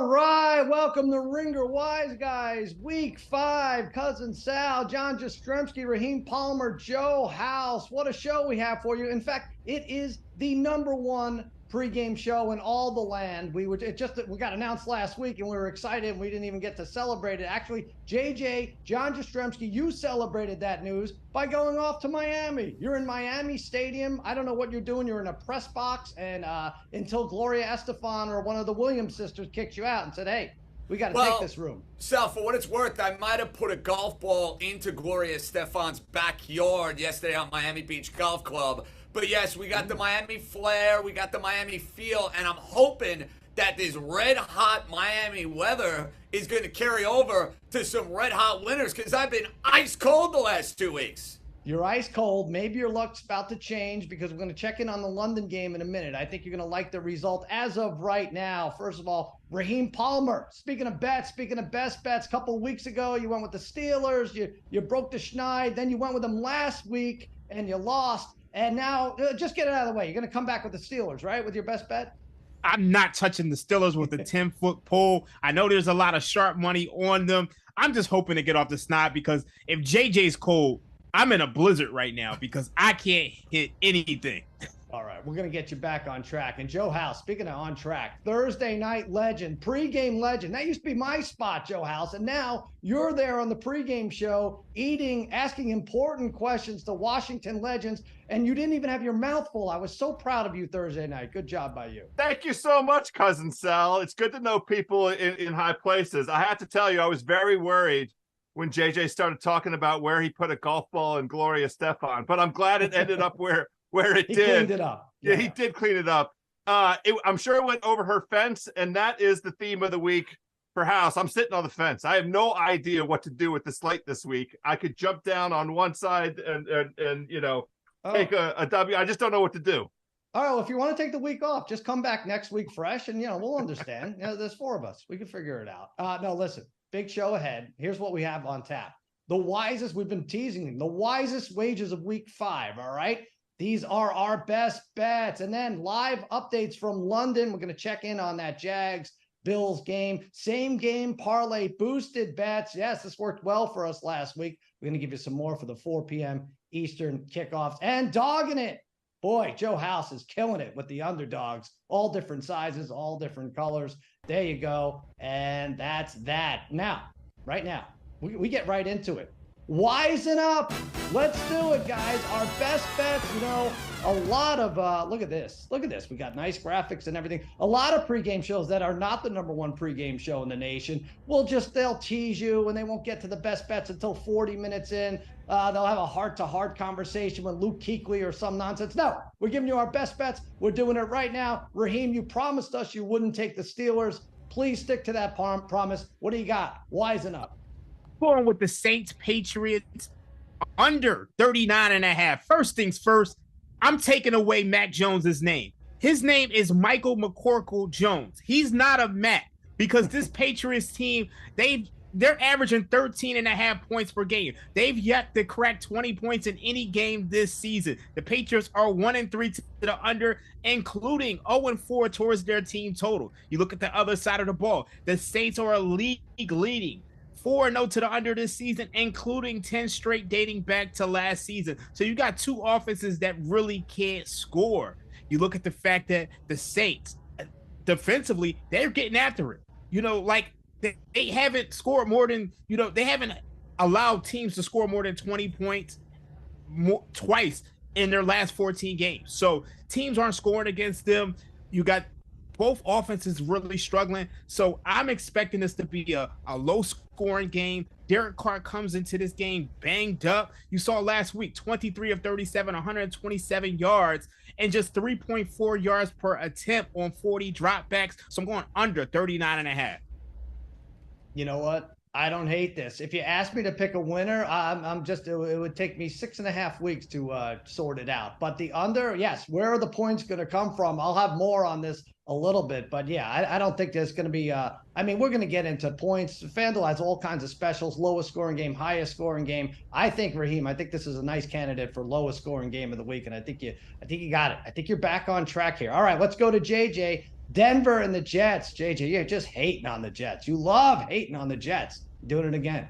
All right, welcome to Ringer Wise Guys, Week 5. Cousin Sal, John Jastremski, Raheem Palmer, Joe House. What a show we have for you. In fact, it is the #1 pregame show in all the land. We got announced last week and we were excited and we didn't even get to celebrate it. Actually, John Jastremski, you celebrated that news by going off to Miami. You're in Miami Stadium. I don't know what you're doing. You're in a press box and until Gloria Estefan or one of the Williams sisters kicked you out and said, hey, we got to take this room. Sal, for what it's worth, I might have put a golf ball into Gloria Estefan's backyard yesterday on Miami Beach Golf Club. But yes, we got the Miami flair, we got the Miami feel, and I'm hoping that this red-hot Miami weather is going to carry over to some red-hot winters because I've been ice cold the last 2 weeks. You're ice cold. Maybe your luck's about to change because we're going to check in on the London game in a minute. I think you're going to like the result as of right now. First of all, Raheem Palmer. Speaking of bets, speaking of best bets, a couple of weeks ago, you went with the Steelers. You broke the schneid. Then you went with them last week and you lost. And now, just get it out of the way. You're going to come back with the Steelers, right, with your best bet? I'm not touching the Steelers with a 10-foot pole. I know there's a lot of sharp money on them. I'm just hoping to get off the snide because if JJ's cold, I'm in a blizzard right now because I can't hit anything. All right, we're going to get you back on track. And Joe House, speaking of on track, Thursday night legend, pregame legend. That used to be my spot, Joe House. And now you're there on the pregame show, asking important questions to Washington legends. And you didn't even have your mouth full. I was so proud of you Thursday night. Good job by you. Thank you so much, Cousin Sal. It's good to know people in high places. I have to tell you, I was very worried when JJ started talking about where he put a golf ball in Gloria Estefan. But I'm glad it ended up where it he did. Cleaned it up. Yeah, he did clean it up. I'm sure it went over her fence, and that is the theme of the week for House. I'm sitting on the fence. I have no idea what to do with the slate this week. I could jump down on one side and take a W. I just don't know what to do. All right, well, if you want to take the week off, just come back next week fresh, and, we'll understand. There's 4 of us. We can figure it out. No, listen, big show ahead. Here's what we have on tap. The wisest, we've been teasing them, the wisest wagers of week 5, all right? These are our best bets. And then live updates from London. We're going to check in on that Jags-Bills game. Same game parlay boosted bets. Yes, this worked well for us last week. We're going to give you some more for the 4 p.m. Eastern kickoffs. And dogging it. Boy, Joe House is killing it with the underdogs. All different sizes, all different colors. There you go. And that's that. Now, right now, we get right into it. Wisen up. Let's do it, guys. Our best bets, a lot of, look at this. Look at this. We got nice graphics and everything. A lot of pregame shows that are not the #1 pregame show in the nation they'll tease you and they won't get to the best bets until 40 minutes in. They'll have a heart-to-heart conversation with Luke Kuechly or some nonsense. No, we're giving you our best bets. We're doing it right now. Raheem, you promised us you wouldn't take the Steelers. Please stick to that promise. What do you got? Wisen up. Going with the Saints Patriots under 39.5. First things first, I'm taking away Mac Jones's name. His name is Michael McCorkle Jones. He's not a Mac because this Patriots team, they're averaging 13.5 points per game. They've yet to crack 20 points in any game this season. The Patriots are 1-3 to the under, including 0-4 towards their team total. You look at the other side of the ball. The Saints are a league leading 4-0 to the under this season, including 10 straight dating back to last season. So you got 2 offenses that really can't score. You look at the fact that the Saints, defensively, they're getting after it. They haven't scored more than, they haven't allowed teams to score more than 20 points twice in their last 14 games. So teams aren't scoring against them. You got both offenses really struggling. So I'm expecting this to be a low-scoring game. Derek Carr comes into this game banged up. You saw last week, 23 of 37, 127 yards, and just 3.4 yards per attempt on 40 dropbacks. So I'm going under 39.5. You know what? I don't hate this. If you ask me to pick a winner, it would take me 6.5 weeks to sort it out. But the under, yes, where are the points going to come from? I'll have more on this a little bit. But yeah, I don't think there's going to be, we're going to get into points. FanDuel has all kinds of specials, lowest scoring game, highest scoring game. I think, Raheem, this is a nice candidate for lowest scoring game of the week. And I think you got it. I think you're back on track here. All right, let's go to JJ. Denver and the Jets. JJ, you're just hating on the Jets. You love hating on the Jets. Doing it again.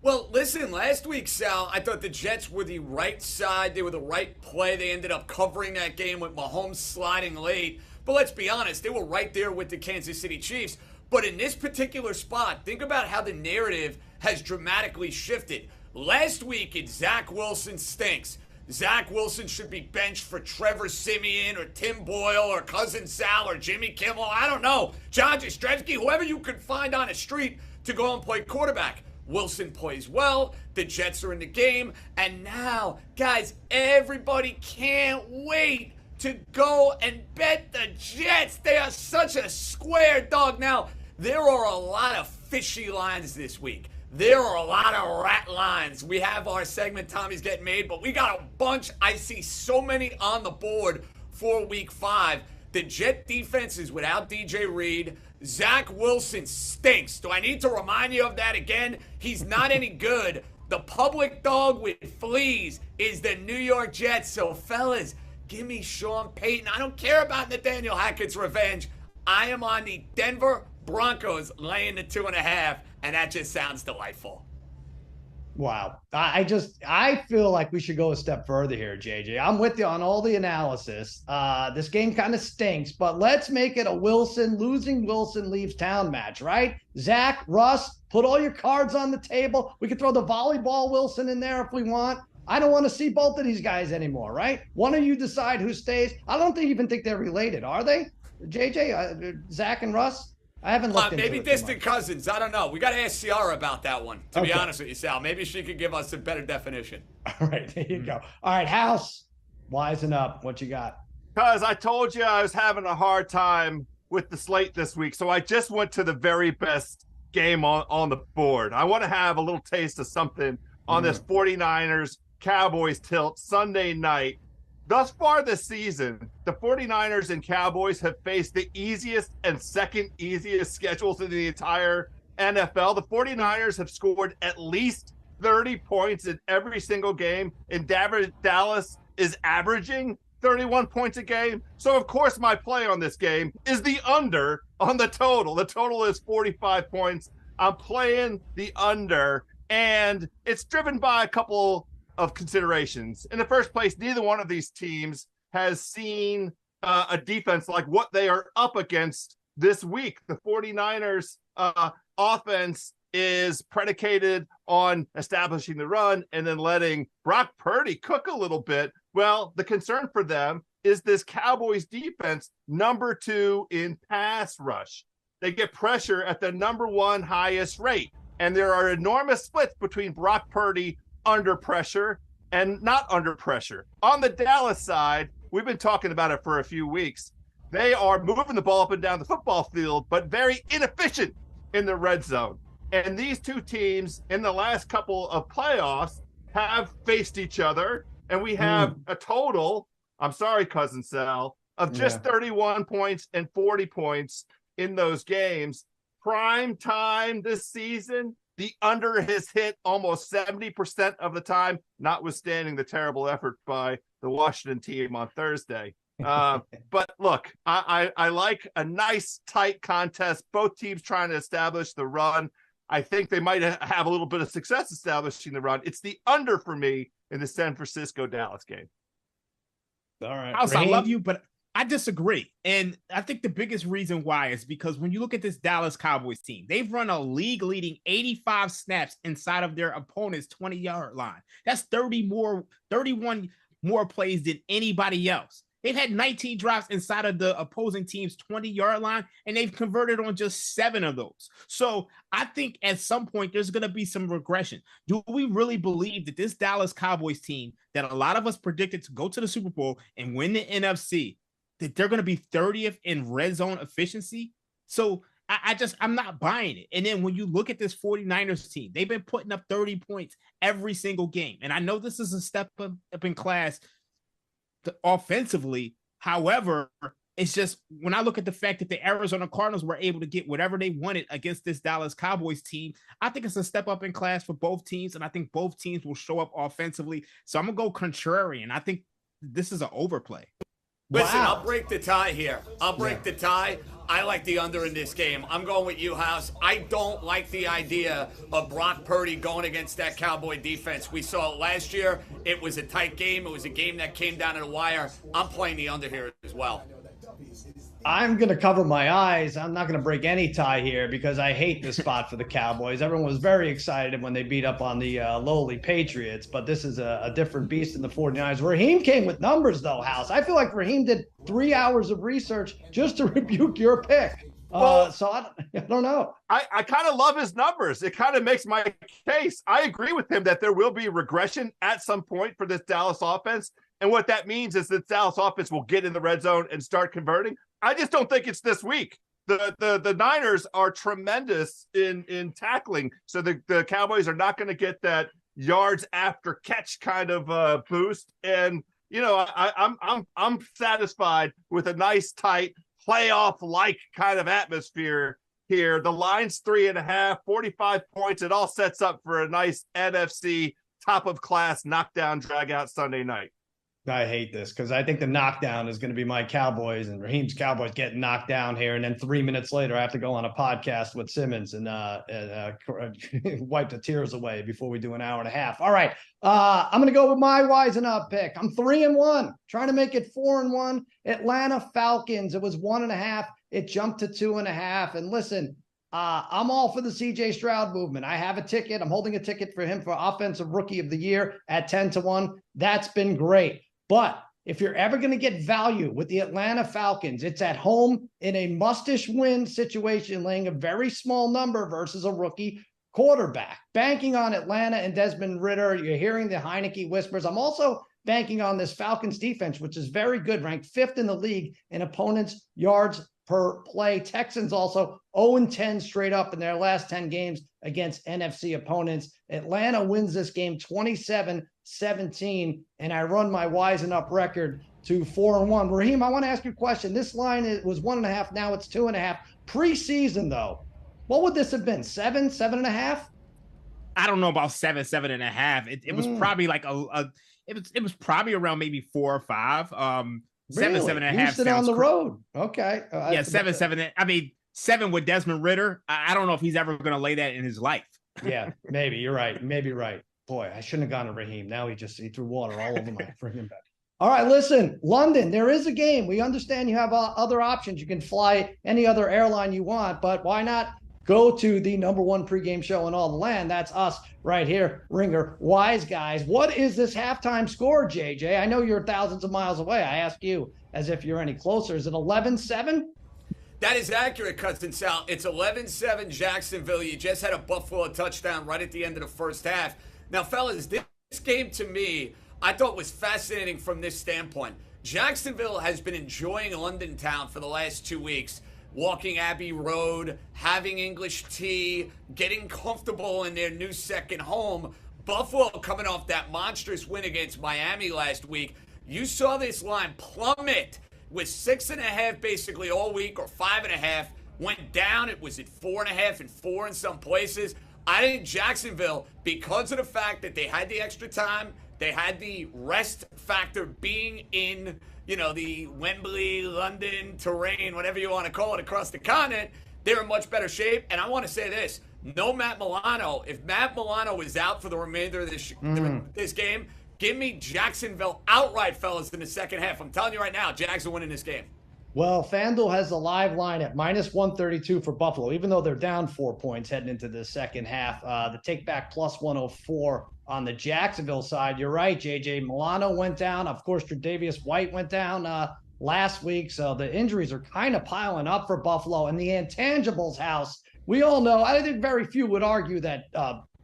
Well, listen, last week, Sal, I thought the Jets were the right side. They were the right play. They ended up covering that game with Mahomes sliding late. But let's be honest, they were right there with the Kansas City Chiefs. But in this particular spot, think about how the narrative has dramatically shifted. Last week, it's Zach Wilson stinks. Zach Wilson should be benched for Trevor Siemian or Tim Boyle or Cousin Sal or Jimmy Kimmel. I don't know. John Jastremski, whoever you could find on the street to go and play quarterback. Wilson plays well. The Jets are in the game. And now, guys, everybody can't wait to go and bet the Jets. They are such a square dog. Now, there are a lot of fishy lines this week. There are a lot of rat lines. We have our segment Tommy's Getting Made, but we got a bunch. I see so many on the board for week 5. The Jet defense is without DJ Reed. Zach Wilson stinks. Do I need to remind you of that again? He's not any good. The public dog with fleas is the New York Jets. So, fellas, give me Sean Payton. I don't care about Nathaniel Hackett's revenge. I am on the Denver Broncos laying the 2.5, and that just sounds delightful. Wow. I feel like we should go a step further here, JJ. I'm with you on all the analysis. This game kind of stinks, but let's make it a losing Wilson leaves town match, right? Zach, Russ, put all your cards on the table. We could throw the volleyball Wilson in there if we want. I don't want to see both of these guys anymore, right? One of you decide who stays. I don't even think they're related, are they? JJ, Zach and Russ? I haven't looked into maybe it distant cousins. I don't know. We got to ask Ciara about that one, to be honest with you, Sal. Maybe she could give us a better definition. All right, there you go. All right, House, wisen up. What you got? Because I told you I was having a hard time with the slate this week, so I just went to the very best game on the board. I want to have a little taste of something on this 49ers Cowboys tilt Sunday night. Thus far this season, the 49ers and Cowboys have faced the easiest and second easiest schedules in the entire NFL. The 49ers have scored at least 30 points in every single game, and Dallas is averaging 31 points a game. So, of course, my play on this game is the under on the total. The total is 45 points. I'm playing the under, and it's driven by a couple of considerations. In the first place, neither one of these teams has seen a defense like what they are up against this week. The 49ers offense is predicated on establishing the run and then letting Brock Purdy cook a little bit. Well, the concern for them is this Cowboys defense, number 2 in pass rush. They get pressure at the number 1 highest rate. And there are enormous splits between Brock Purdy under pressure and not under pressure. On the Dallas side, we've been talking about it for a few weeks. They are moving the ball up and down the football field, but very inefficient in the red zone. And these two teams in the last couple of playoffs have faced each other. And we have a total, I'm sorry, Cousin Sal, of just 31 points and 40 points in those games. Prime time this season, the under has hit almost 70% of the time, notwithstanding the terrible effort by the Washington team on Thursday. But look, I like a nice, tight contest. Both teams trying to establish the run. I think they might have a little bit of success establishing the run. It's the under for me in the San Francisco-Dallas game. All right. House, I love you, but I disagree. And I think the biggest reason why is because when you look at this Dallas Cowboys team, they've run a league-leading 85 snaps inside of their opponent's 20-yard line. That's 31 more plays than anybody else. They've had 19 drives inside of the opposing team's 20-yard line, and they've converted on just 7 of those. So I think at some point there's going to be some regression. Do we really believe that this Dallas Cowboys team that a lot of us predicted to go to the Super Bowl and win the NFC, that they're going to be 30th in red zone efficiency? So I'm not buying it. And then when you look at this 49ers team, they've been putting up 30 points every single game. And I know this is a step up in class offensively. However, it's just when I look at the fact that the Arizona Cardinals were able to get whatever they wanted against this Dallas Cowboys team, I think it's a step up in class for both teams, and I think both teams will show up offensively. So I'm gonna go contrarian. I think this is an overplay. Listen, I'll break the tie here. I'll break the tie. I like the under in this game. I'm going with you, House. I don't like the idea of Brock Purdy going against that Cowboy defense. We saw it last year. It was a tight game. It was a game that came down to the wire. I'm playing the under here as well. I'm going to cover my eyes. I'm not going to break any tie here because I hate this spot for the Cowboys. Everyone was very excited when they beat up on the lowly Patriots, but this is a different beast in the 49ers. Raheem came with numbers, though, House. I feel like Raheem did 3 hours of research just to rebuke your pick. So I don't know. I kind of love his numbers. It kind of makes my case. I agree with him that there will be regression at some point for this Dallas offense. And what that means is that Dallas offense will get in the red zone and start converting. I just don't think it's this week. The Niners are tremendous in tackling, so the Cowboys are not going to get that yards after catch kind of boost. And I'm satisfied with a nice tight playoff like kind of atmosphere here. The line's 3.5, 45 points. It all sets up for a nice NFC top of class knockdown drag out Sunday night. I hate this because I think the knockdown is going to be my Cowboys and Raheem's Cowboys getting knocked down here. And then 3 minutes later, I have to go on a podcast with Simmons and wipe the tears away before we do an hour and a half. All right. I'm going to go with my Wisen Up pick. I'm 3-1, trying to make it 4-1. Atlanta Falcons. It was 1.5. It jumped to 2.5. And listen, I'm all for the CJ Stroud movement. I have a ticket. I'm holding a ticket for him for Offensive Rookie of the Year at 10-1. That's been great. But if you're ever going to get value with the Atlanta Falcons, it's at home in a must-ish win situation, laying a very small number versus a rookie quarterback. Banking on Atlanta and Desmond Ridder. You're hearing the Heineke whispers. I'm also banking on this Falcons defense, which is very good, ranked 5th in the league in opponents' yards per play. Texans also 0-10 straight up in their last 10 games against NFC opponents. Atlanta wins this game 27-17, and I run my Wisen Up record to 4-1. Raheem, I want to ask you a question. This line was 1.5. Now it's 2.5. Preseason, though, what would this have been? 7.5? I don't know about 7.5. It was probably like it was probably around maybe 4 or 5. Really? 7.5. Houston on the road. Okay. Yeah, 7. I mean, 7 with Desmond Ridder. I don't know if he's ever going to lay that in his life. Yeah, maybe you're right. Maybe right. Boy, I shouldn't have gone to Raheem. Now he threw water all over my freaking bed. All right, listen, London, there is a game. We understand you have other options. You can fly any other airline you want, but why not go to the #1 pregame show in all the land? That's us right here, Ringer Wise Guys. What is this halftime score, JJ? I know you're thousands of miles away. I ask you as if you're any closer. Is it 11-7? That is accurate, Cousin Sal. It's 11-7 Jacksonville. You just had a Buffalo touchdown right at the end of the first half. Now, fellas, this game to me, I thought was fascinating from this standpoint. Jacksonville has been enjoying London town for the last 2 weeks, walking Abbey Road, having English tea, getting comfortable in their new second home. Buffalo coming off that monstrous win against Miami last week. You saw this line plummet with 6.5 basically all week, or 5.5. Went down. It was at 4.5 and 4 in some places. I think Jacksonville, because of the fact that they had the extra time, they had the rest factor being in, the Wembley, London terrain, whatever you want to call it, across the continent, they're in much better shape. And I want to say this, no Matt Milano. If Matt Milano is out for the remainder of this game, give me Jacksonville outright, fellas, in the second half. I'm telling you right now, Jags are winning this game. Well, FanDuel has the live line at -132 for Buffalo, even though they're down 4 points heading into the second half. The take back +104 on the Jacksonville side. You're right, JJ. Milano went down. Of course, Tre'Davious White went down last week. So the injuries are kind of piling up for Buffalo. And the intangibles, House, we all know, I think very few would argue that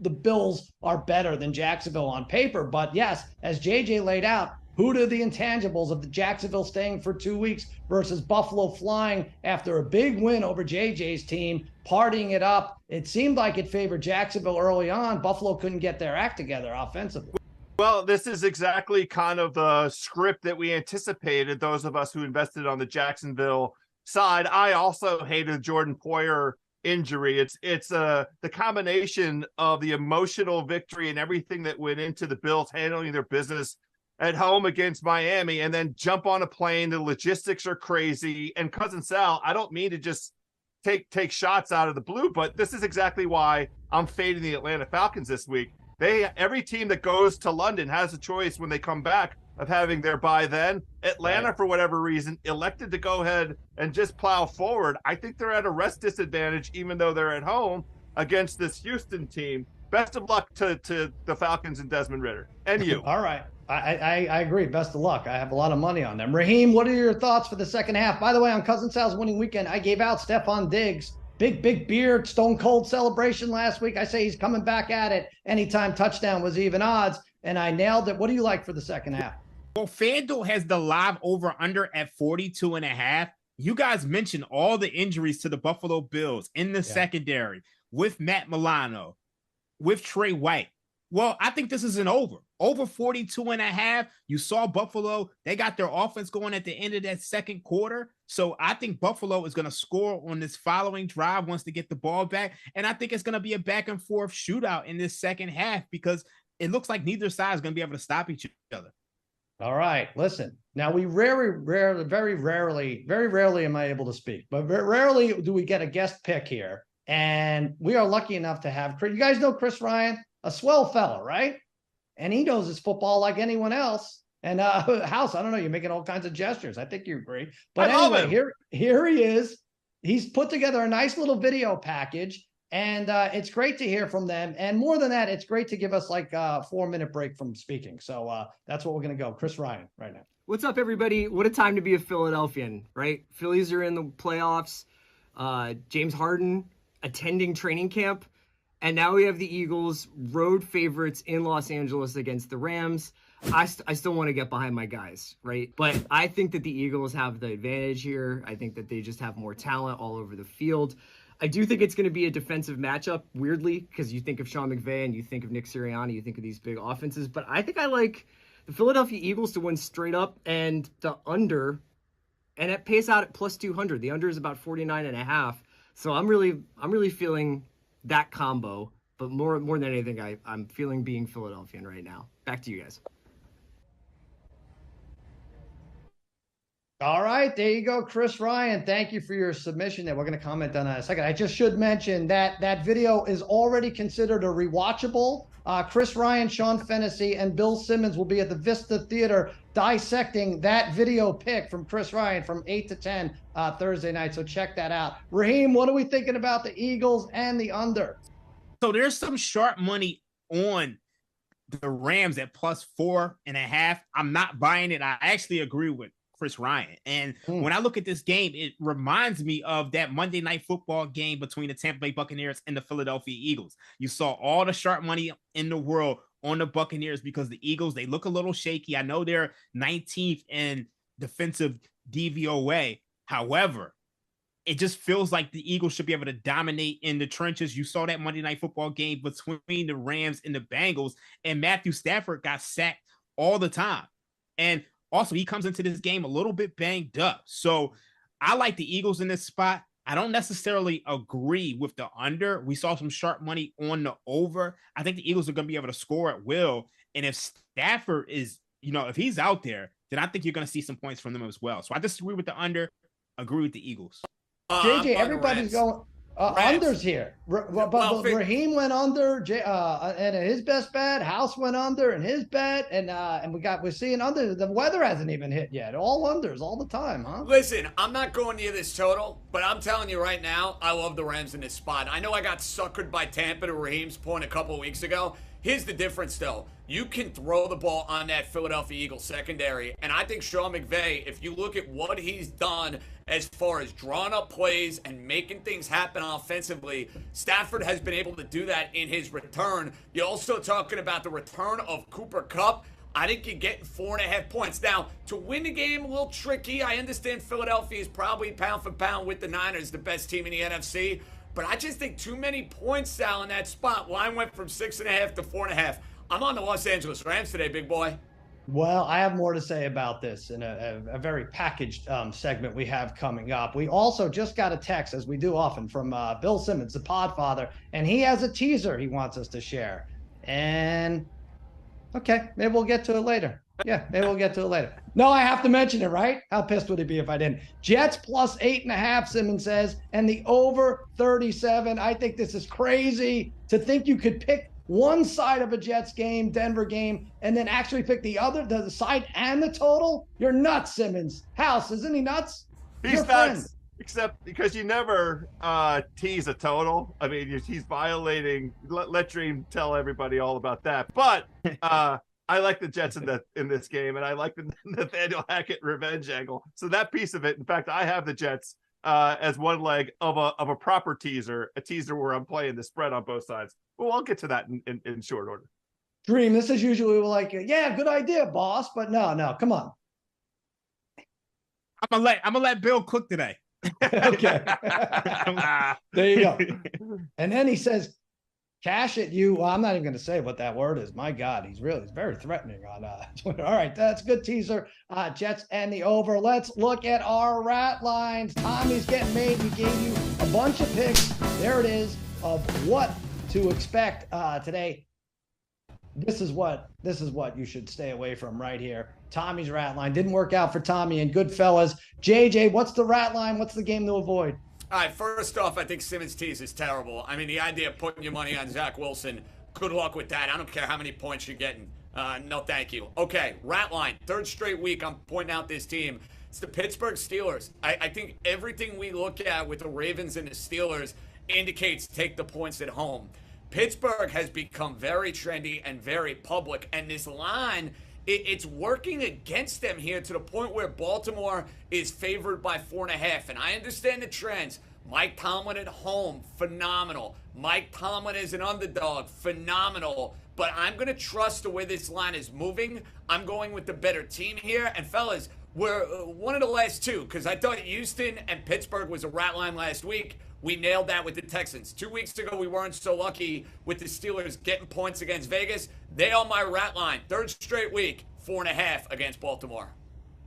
the Bills are better than Jacksonville on paper. But yes, as JJ laid out, who do the intangibles of the Jacksonville staying for 2 weeks versus Buffalo flying after a big win over JJ's team, partying it up? It seemed like it favored Jacksonville early on. Buffalo couldn't get their act together offensively. Well, this is exactly kind of the script that we anticipated, those of us who invested on the Jacksonville side. I also hated Jordan Poyer injury. It's the combination of the emotional victory and everything that went into the Bills handling their business at home against Miami and then jump on a plane. The logistics are crazy. And Cousin Sal, I don't mean to just take shots out of the blue, but this is exactly why I'm fading the Atlanta Falcons this week. Every team that goes to London has a choice when they come back of having their bye then. Atlanta, for whatever reason, elected to go ahead and just plow forward. I think they're at a rest disadvantage, even though they're at home against this Houston team. Best of luck to the Falcons and Desmond Ridder. And you. All right. I agree. Best of luck. I have a lot of money on them. Raheem, what are your thoughts for the second half? By the way, on Cousin Sal's winning weekend, I gave out Stephon Diggs. Big beard, stone cold celebration last week. I say he's coming back at it. Anytime touchdown was even odds, and I nailed it. What do you like for the second half? Well, FanDuel has the live over under at 42.5. You guys mentioned all the injuries to the Buffalo Bills in the secondary with Matt Milano, with Trey White. Well, I think this is an over 42.5. You saw Buffalo. They got their offense going at the end of that second quarter. So I think Buffalo is going to score on this following drive once they get the ball back. And I think it's going to be a back and forth shootout in this second half because it looks like neither side is going to be able to stop each other. All right, listen. Now we very rarely am I able to speak, but very rarely do we get a guest pick here. And we are lucky enough to have Chris. You guys know Chris Ryan, a swell fella, right? And he knows his football like anyone else. And House, I don't know, you're making all kinds of gestures. I think you agree. But anyway, here he is. He's put together a nice little video package. And it's great to hear from them. And more than that, it's great to give us like a 4-minute break from speaking. So that's what we're going to go. Chris Ryan right now. What's up, everybody? What a time to be a Philadelphian, right? Phillies are in the playoffs. James Harden attending training camp. And now we have the Eagles, road favorites in Los Angeles against the Rams. I still want to get behind my guys, right? But I think that the Eagles have the advantage here. I think that they just have more talent all over the field. I do think it's going to be a defensive matchup, weirdly, because you think of Sean McVay and you think of Nick Sirianni, you think of these big offenses. But I think I like the Philadelphia Eagles to win straight up and the under, and it pays out at plus 200. The under is about 49.5. So I'm really feeling that combo. But more than anything, I'm feeling being Philadelphian right now. Back to you guys. All right, there you go, Chris Ryan. Thank you for your submission there. We're going to comment on that in a second. I just should mention that that video is already considered a rewatchable. Chris Ryan, Sean Fennessy, and Bill Simmons will be at the Vista Theater dissecting that video pick from Chris Ryan from 8 to 10 Thursday night. So check that out. Raheem, what are we thinking about the Eagles and the under? So there's some sharp money on the Rams at plus 4.5. I'm not buying it. I actually agree with Chris Ryan. And when I look at this game, it reminds me of that Monday Night Football game between the Tampa Bay Buccaneers and the Philadelphia Eagles. You saw all the sharp money in the world on the Buccaneers because the Eagles, they look a little shaky. I know they're 19th in defensive DVOA. However, it just feels like the Eagles should be able to dominate in the trenches. You saw that Monday Night Football game between the Rams and the Bengals, and Matthew Stafford got sacked all the time. And also, he comes into this game a little bit banged up. So I like the Eagles in this spot. I don't necessarily agree with the under. We saw some sharp money on the over. I think the Eagles are going to be able to score at will. And if Stafford is, if he's out there, then I think you're going to see some points from them as well. So I disagree with the under, agree with the Eagles. JJ, everybody's going unders here. But Raheem went under, and his best bet. House went under, and his bet, and we're seeing under. The weather hasn't even hit yet. All unders all the time, huh? Listen, I'm not going near this total, but I'm telling you right now, I love the Rams in this spot. I know I got suckered by Tampa to Raheem's point a couple of weeks ago. Here's the difference, though. You can throw the ball on that Philadelphia Eagles secondary, and I think Sean McVay, if you look at what he's done as far as drawing up plays and making things happen offensively, Stafford has been able to do that in his return. You're also talking about the return of Cooper Kupp. I think you're getting 4.5 points. Now, to win the game, a little tricky. I understand Philadelphia is probably pound for pound with the Niners, the best team in the NFC. But I just think too many points, Sal, in that spot. Line went from 6.5 to 4.5. I'm on the Los Angeles Rams today, big boy. Well, I have more to say about this in a very packaged segment we have coming up. We also just got a text, as we do often, from Bill Simmons, the Podfather, and he has a teaser he wants us to share. And, okay, maybe we'll get to it later. Yeah, maybe we'll get to it later. No, I have to mention it, right? How pissed would he be if I didn't? Jets plus 8.5, Simmons says, and the over 37. I think this is crazy to think you could pick one side of a Jets game, Denver game, and then actually pick the side and the total. You're nuts, Simmons. House, isn't he nuts? He's Your nuts. friend. Except because you never tease a total. I mean, he's violating. Let Dream tell everybody all about that. But I like the Jets in this game, and I like the Nathaniel Hackett revenge angle. So that piece of it. In fact, I have the Jets as one leg of a proper teaser, a teaser where I'm playing the spread on both sides. Well, I'll get to that in short order. Dream, this is usually like, yeah, good idea, boss. But no, come on. I'm gonna let Bill cook today. Okay. There you go. And then he says, cash at you. Well, I'm not even going to say what that word is. My God, he's very threatening on Twitter. All right, that's a good teaser. Jets and the over. Let's look at our rat lines. Tommy's getting made. We gave you a bunch of picks. There it is of what to expect today. This is what you should stay away from right here. Tommy's rat line didn't work out for Tommy and Goodfellas. JJ, what's the rat line? What's the game to avoid? All right, first off, I think Simmons' tease is terrible. I mean, the idea of putting your money on Zach Wilson, good luck with that. I don't care how many points you're getting. No, thank you. Okay, rat line. Third straight week, I'm pointing out this team. It's the Pittsburgh Steelers. I think everything we look at with the Ravens and the Steelers indicates take the points at home. Pittsburgh has become very trendy and very public, and this line, it's working against them here to the point where Baltimore is favored by 4.5. And I understand the trends. Mike Tomlin at home, phenomenal. Mike Tomlin is an underdog, phenomenal. But I'm going to trust the way this line is moving. I'm going with the better team here. And fellas, we're one of the last two, because I thought Houston and Pittsburgh was a rat line last week. We nailed that with the Texans. 2 weeks ago, we weren't so lucky with the Steelers getting points against Vegas. They are my rat line. Third straight week, 4.5 against Baltimore.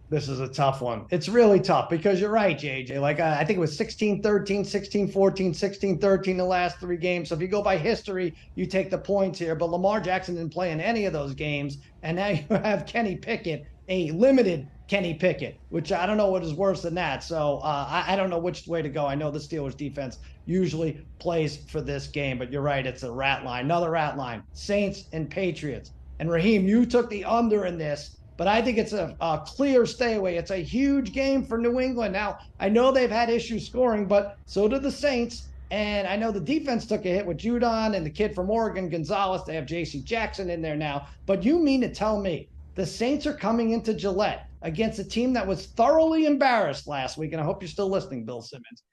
This is a tough one. It's really tough because you're right, JJ. Like, I think it was 16-13, 16-14, 16-13 the last three games. So if you go by history, you take the points here. But Lamar Jackson didn't play in any of those games. And now you have Kenny Pickett, a limited Kenny Pickett, which I don't know what is worse than that. So I don't know which way to go. I know the Steelers defense usually plays for this game, but you're right. It's a rat line. Another rat line. Saints and Patriots. And Raheem, you took the under in this, but I think it's a clear stay away. It's a huge game for New England. Now, I know they've had issues scoring, but so did the Saints. And I know the defense took a hit with Judon and the kid from Oregon, Gonzalez. They have J.C. Jackson in there now. But you mean to tell me the Saints are coming into Gillette against a team that was thoroughly embarrassed last week? And I hope you're still listening, Bill Simmons.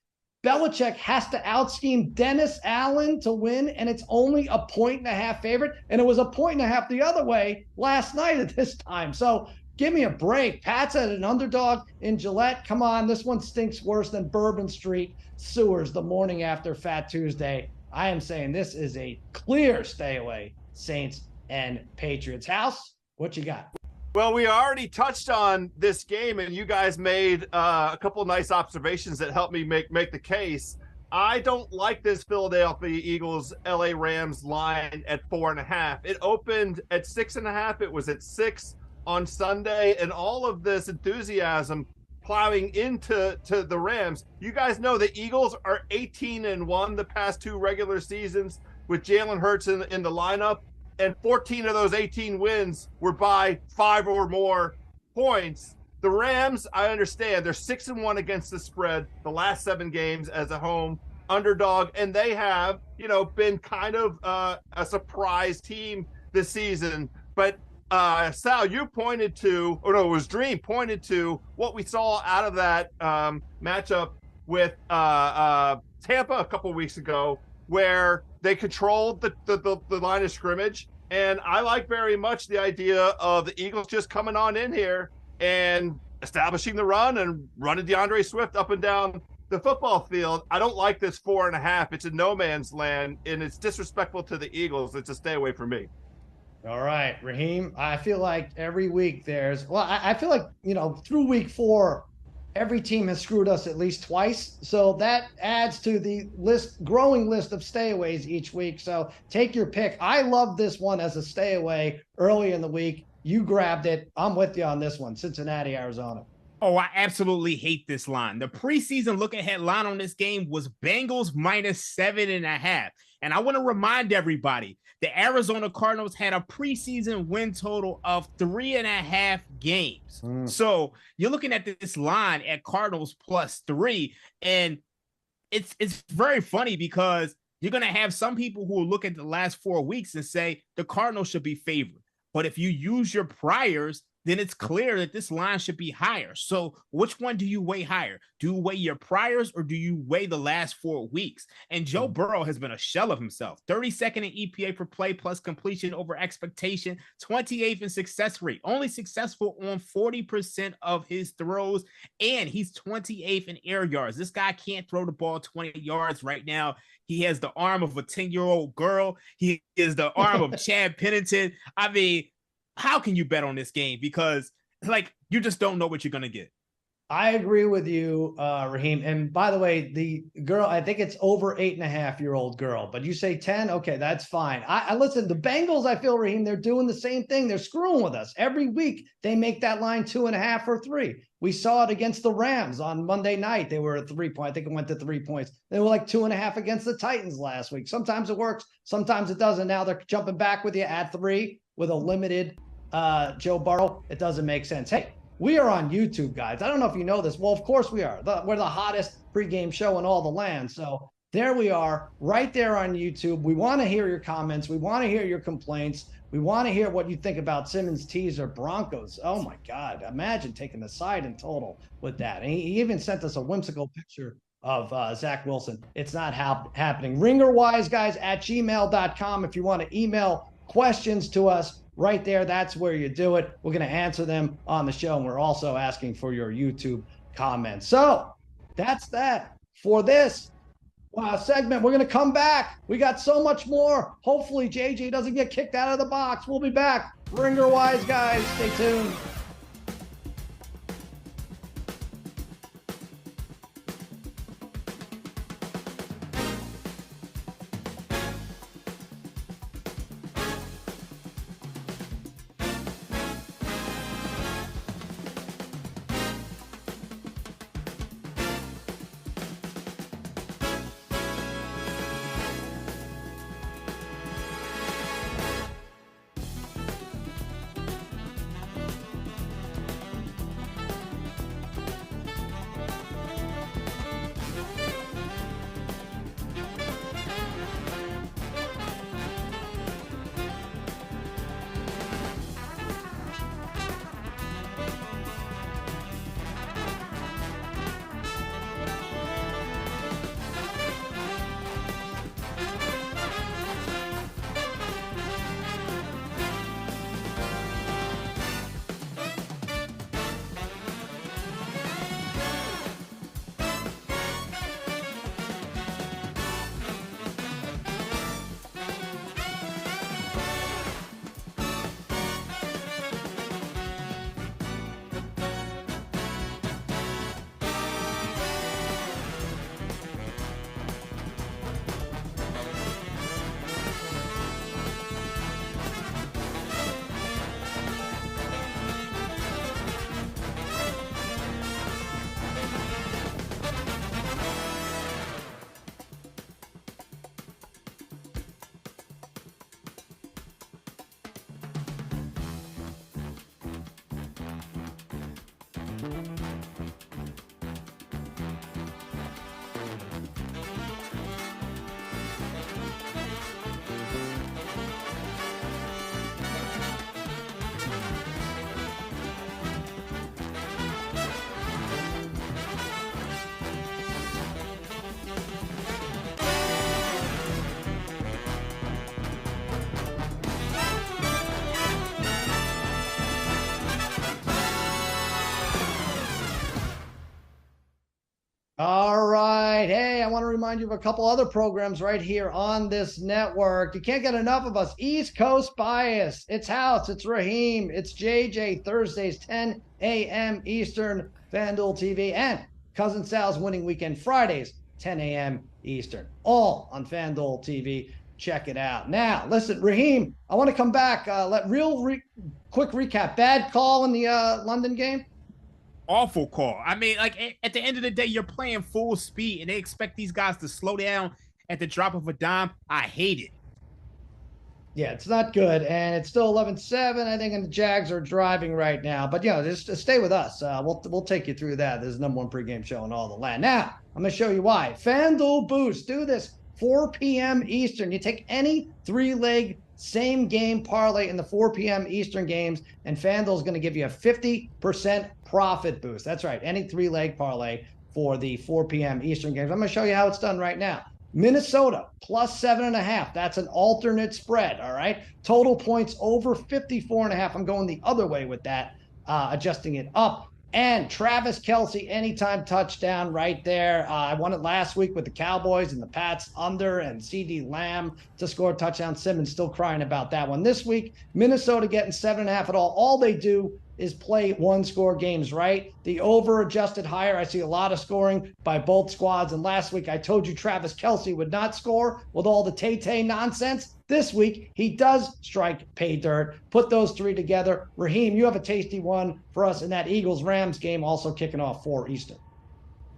Belichick has to out-scheme Dennis Allen to win, and it's only a 1.5 favorite. And it was a 1.5 the other way last night at this time. So give me a break. Pat's at an underdog in Gillette. Come on, this one stinks worse than Bourbon Street sewers the morning after Fat Tuesday. I am saying this is a clear stay away, Saints and Patriots. House, what you got? Well, we already touched on this game, and you guys made a couple of nice observations that helped me make the case. I don't like this Philadelphia Eagles LA Rams line at 4.5. It opened at 6.5. It was at 6 on Sunday, and all of this enthusiasm plowing into the Rams. You guys know the Eagles are 18-1 the past two regular seasons with Jalen Hurts in the lineup. And 14 of those 18 wins were by 5 or more points. The Rams, I understand, they're 6-1 against the spread the last 7 games as a home underdog, and they have, been kind of a surprise team this season. But Sal, you pointed to, or no, it was Dream pointed to what we saw out of that matchup with Tampa a couple weeks ago, where they controlled the line of scrimmage. And I like very much the idea of the Eagles just coming on in here and establishing the run and running DeAndre Swift up and down the football field. I don't like this 4.5. It's a no man's land, and it's disrespectful to the Eagles. It's a stay away from me. All right, Raheem, I feel like every week I feel like, through week 4, every team has screwed us at least twice. So that adds to the growing list of stayaways each week. So take your pick. I love this one as a stay away early in the week. You grabbed it. I'm with you on this one. Cincinnati, Arizona. Oh, I absolutely hate this line. The preseason look ahead line on this game was Bengals -7.5. And I want to remind everybody the Arizona Cardinals had a preseason win total of 3.5 games. So you're looking at this line at Cardinals +3. And it's very funny because you're going to have some people who will look at the last 4 weeks and say the Cardinals should be favored. But if you use your priors, then it's clear that this line should be higher. So which one do you weigh higher? Do you weigh your priors or do you weigh the last 4 weeks? And Joe Burrow has been a shell of himself. 32nd in EPA per play plus completion over expectation, 28th in success rate, only successful on 40% of his throws, and he's 28th in air yards. This guy can't throw the ball 20 yards right now. He has the arm of a 10-year-old girl. He is the arm of Chad Pennington. I mean, how can you bet on this game? Because you just don't know what you're going to get. I agree with you, Raheem. And by the way, the girl, I think it's over 8.5-year-old girl, but you say 10. Okay, that's fine. I listen, the Bengals, I feel, Raheem, they're doing the same thing. They're screwing with us every week. They make that line 2.5 or 3. We saw it against the Rams on Monday night. They were at 3 points. I think it went to 3 points. They were like 2.5 against the Titans last week. Sometimes it works. Sometimes it doesn't. Now they're jumping back with you at 3 with a limited Joe Burrow. It doesn't make sense. Hey, we are on YouTube, guys. I don't know if you know this. Well, of course we are. We're the hottest pregame show in all the land. So there we are, right there on YouTube. We want to hear your comments. We want to hear your complaints. We want to hear what you think about Simmons teaser Broncos. Oh my God. Imagine taking the side in total with that. And he even sent us a whimsical picture of Zach Wilson. It's not happening. Ringerwise, guys, at gmail.com. If you want to email questions to us, right there, that's where you do it. We're going to answer them on the show, and we're also asking for your YouTube comments. So that's that for this segment. We're going to come back. We got so much more. Hopefully JJ doesn't get kicked out of the box. We'll be back. Ringer-wise, guys. Stay tuned. All right. Hey, I want to remind you of a couple other programs right here on this network. You can't get enough of us. East Coast Bias. It's House. It's Raheem. It's JJ. Thursdays, 10 a.m. Eastern, FanDuel TV. And Cousin Sal's Winning Weekend Fridays, 10 a.m. Eastern. All on FanDuel TV. check it out. Now, listen, Raheem, I want to come back. Quick recap. Bad call in the London game. Awful call. I mean, like at the end of the day, you're playing full speed and they expect these guys to slow down at the drop of a dime. I hate it. Yeah, it's not good. And it's still 11-7, I think, and the Jags are driving right now. But, just stay with us. We'll take you through that. This is the #1 pregame show in all the land. Now, I'm going to show you why. FanDuel Boost. Do this 4 p.m. Eastern. You take any 3-leg same game parlay in the 4 p.m. Eastern games, and FanDuel is going to give you a 50% profit boost. That's right, any 3-leg parlay for the 4 p.m. Eastern games. I'm going to show you how it's done right now. Minnesota plus 7.5. That's an alternate spread. All right. Total points over 54.5. I'm going the other way with that, adjusting it up. And Travis Kelce, anytime touchdown right there. I won it last week with the Cowboys and the Pats under, and CeeDee Lamb to score a touchdown. Simmons still crying about that one. This week, Minnesota getting 7.5 at all. All they do is play 1-score games, right? The over adjusted higher. I see a lot of scoring by both squads. And last week, I told you Travis Kelce would not score with all the Tay-Tay nonsense. This week, he does strike pay dirt. Put those 3 together. Raheem, you have a tasty one for us in that Eagles-Rams game, also kicking off 4 Eastern.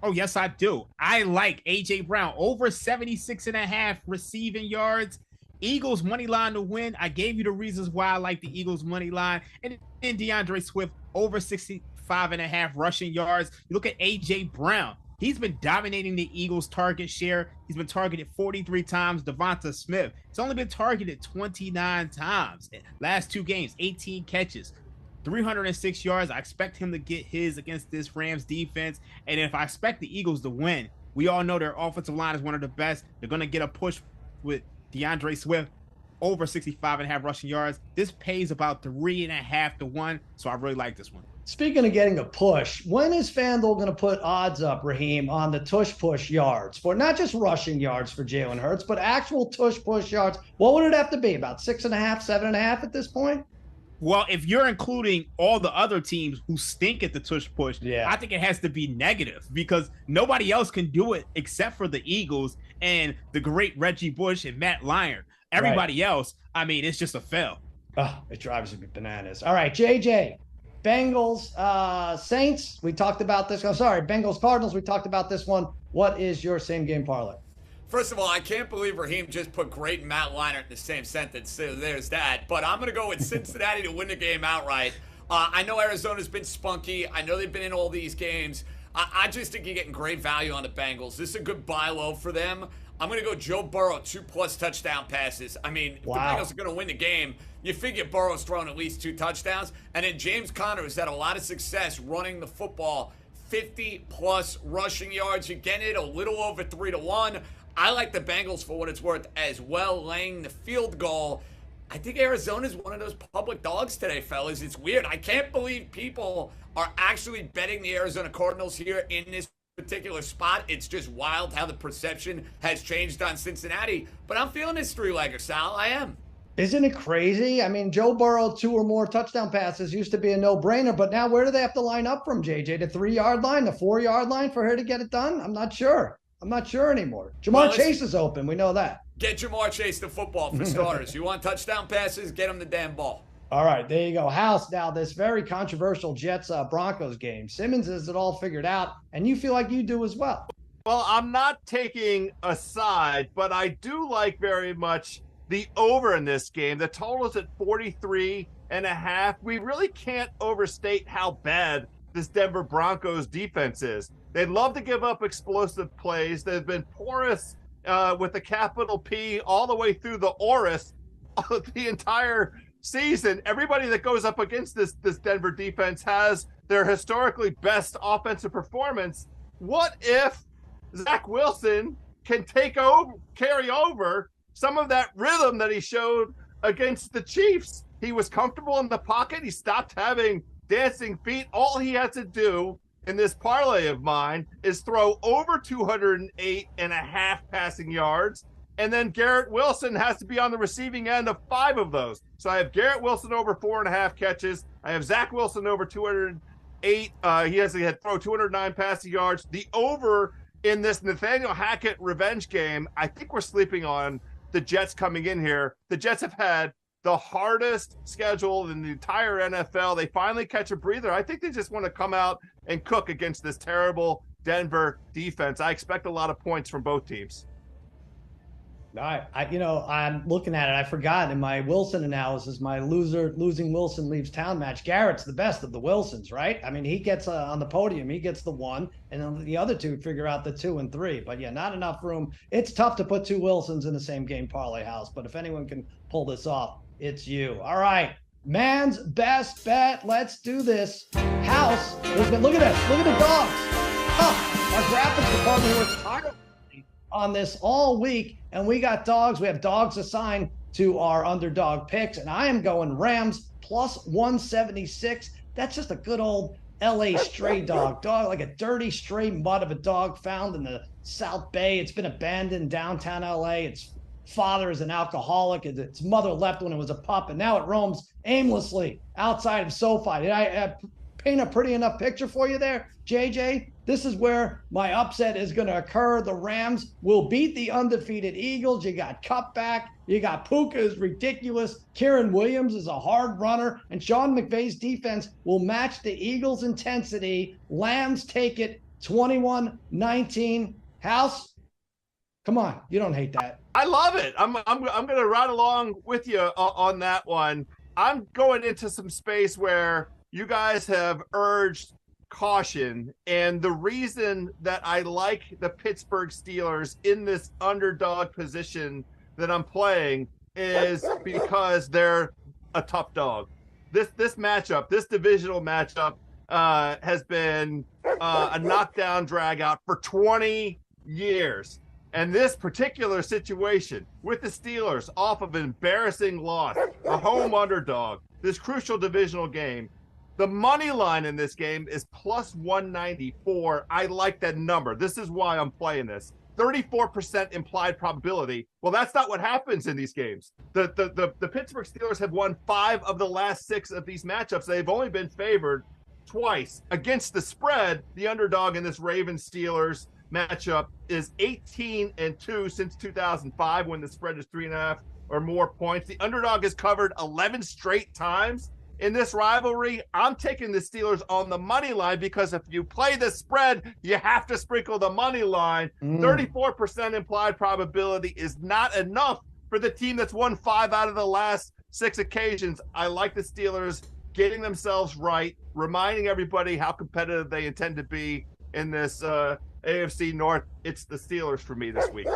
Oh, yes, I do. I like A.J. Brown over 76.5 receiving yards. Eagles money line to win. I gave you the reasons why I like the Eagles money line. And then DeAndre Swift over 65.5 rushing yards. You look at A.J. Brown. He's been dominating the Eagles target share. He's been targeted 43 times. Devonta Smith, he's only been targeted 29 times. Last 2 games, 18 catches, 306 yards. I expect him to get his against this Rams defense. And if I expect the Eagles to win, we all know their offensive line is one of the best. They're going to get a push with DeAndre Swift over 65.5 rushing yards. This pays about 3.5 to 1. So I really like this one. Speaking of getting a push, when is FanDuel going to put odds up, Raheem, on the tush-push yards for not just rushing yards for Jalen Hurts, but actual tush-push yards? What would it have to be? About 6.5, 7.5 at this point? Well, if you're including all the other teams who stink at the tush-push, I think it has to be negative because nobody else can do it except for the Eagles and the great Reggie Bush and Matt Lyon. Everybody else, I mean, it's just a fail. Oh, it drives me bananas. All right, JJ. Bengals, Saints, we talked about this. Bengals, Cardinals, we talked about this one. What is your same game parlay? First of all, I can't believe Raheem just put great Matt Leinart in the same sentence. So there's that. But I'm going to go with Cincinnati to win the game outright. I know Arizona's been spunky. I know they've been in all these games. I just think you're getting great value on the Bengals. This is a good buy low for them. I'm going to go Joe Burrow, 2+ touchdown passes. I mean, if the Bengals are going to win the game, you figure Burrow's thrown at least 2 touchdowns. And then James Conner has had a lot of success running the football, 50+ rushing yards. You're getting it a little over 3 to 1. I like the Bengals for what it's worth as well, laying the field goal. I think Arizona's one of those public dogs today, fellas. It's weird. I can't believe people are actually betting the Arizona Cardinals here in this particular spot. It's just wild how the perception has changed on Cincinnati. But I'm feeling this 3-legger, Sal. I am. Isn't it crazy? I mean, Joe Burrow, 2 or more touchdown passes used to be a no-brainer, but now where do they have to line up from, JJ? The 3-yard line, the 4-yard line for her to get it done? I'm not sure. I'm not sure anymore. Jamar Chase is open. We know that. Get Jamar Chase the football for starters. You want touchdown passes? Get him the damn ball. All right, there you go. House, now this very controversial Jets-Broncos game. Simmons has it all figured out, and you feel like you do as well. Well, I'm not taking a side, but I do like very much the over in this game. The total is at 43.5. We really can't overstate how bad this Denver Broncos defense is. They love to give up explosive plays. They've been porous with the capital P all the way through the Orus the entire season. Everybody that goes up against this Denver defense has their historically best offensive performance. What if Zach Wilson can carry over some of that rhythm that he showed against the Chiefs? He was comfortable in the pocket. He stopped having dancing feet. All he had to do in this parlay of mine is throw over 208.5 passing yards. And then Garrett Wilson has to be on the receiving end of 5 of those. So I have Garrett Wilson over 4.5 catches. I have Zach Wilson over 208. He has to throw 209 passing yards. The over in this Nathaniel Hackett revenge game, I think we're sleeping on the Jets coming in here. The Jets have had the hardest schedule in the entire NFL. They finally catch a breather. I think they just want to come out and cook against this terrible Denver defense. I expect a lot of points from both teams. All right. I'm looking at it. I forgot in my Wilson analysis, my losing Wilson leaves town match. Garrett's the best of the Wilsons, right? I mean, he gets on the podium. He gets the 1, and then the other 2 figure out the 2 and 3. But yeah, not enough room. It's tough to put 2 Wilsons in the same game parlay house. But if anyone can pull this off, it's you. All right. Man's best bet. Let's do this. House. Look at this. Look at the dogs. Our graphics department was tired on this all week, and we got dogs. We have dogs assigned to our underdog picks, and I am going Rams plus 176. That's just a good old LA stray dog, like a dirty stray mutt of a dog found in the South Bay. It's been abandoned downtown LA. Its father is an alcoholic. Its mother left when it was a pup, and now it roams aimlessly outside of SoFi. Did I paint a pretty enough picture for you there, JJ? This is where my upset is going to occur. The Rams will beat the undefeated Eagles. You got Cutback. You got Puka is ridiculous. Kieran Williams is a hard runner. And Sean McVay's defense will match the Eagles' intensity. Lambs take it 21-19. House, come on. You don't hate that. I love it. I'm going to ride along with you on that one. I'm going into some space where you guys have urged caution, and the reason that I like the Pittsburgh Steelers in this underdog position that I'm playing is because they're a tough dog. This matchup, this divisional matchup, has been a knockdown drag out for 20 years. And this particular situation with the Steelers off of an embarrassing loss, a home underdog, this crucial divisional game, the money line in this game is plus 194. I like that number. This is why I'm playing this. 34% implied probability. Well, that's not what happens in these games. The Pittsburgh Steelers have won 5 of the last 6 of these matchups. They've only been favored twice. Against the spread, the underdog in this Ravens-Steelers matchup is 18-2 since 2005, when the spread is 3.5 or more points. The underdog has covered 11 straight times in this rivalry. I'm taking the Steelers on the money line because if you play the spread, you have to sprinkle the money line. 34% implied probability is not enough for the team that's won 5 out of the last 6 occasions. I like the Steelers getting themselves right, reminding everybody how competitive they intend to be in this AFC North. It's the Steelers for me this week.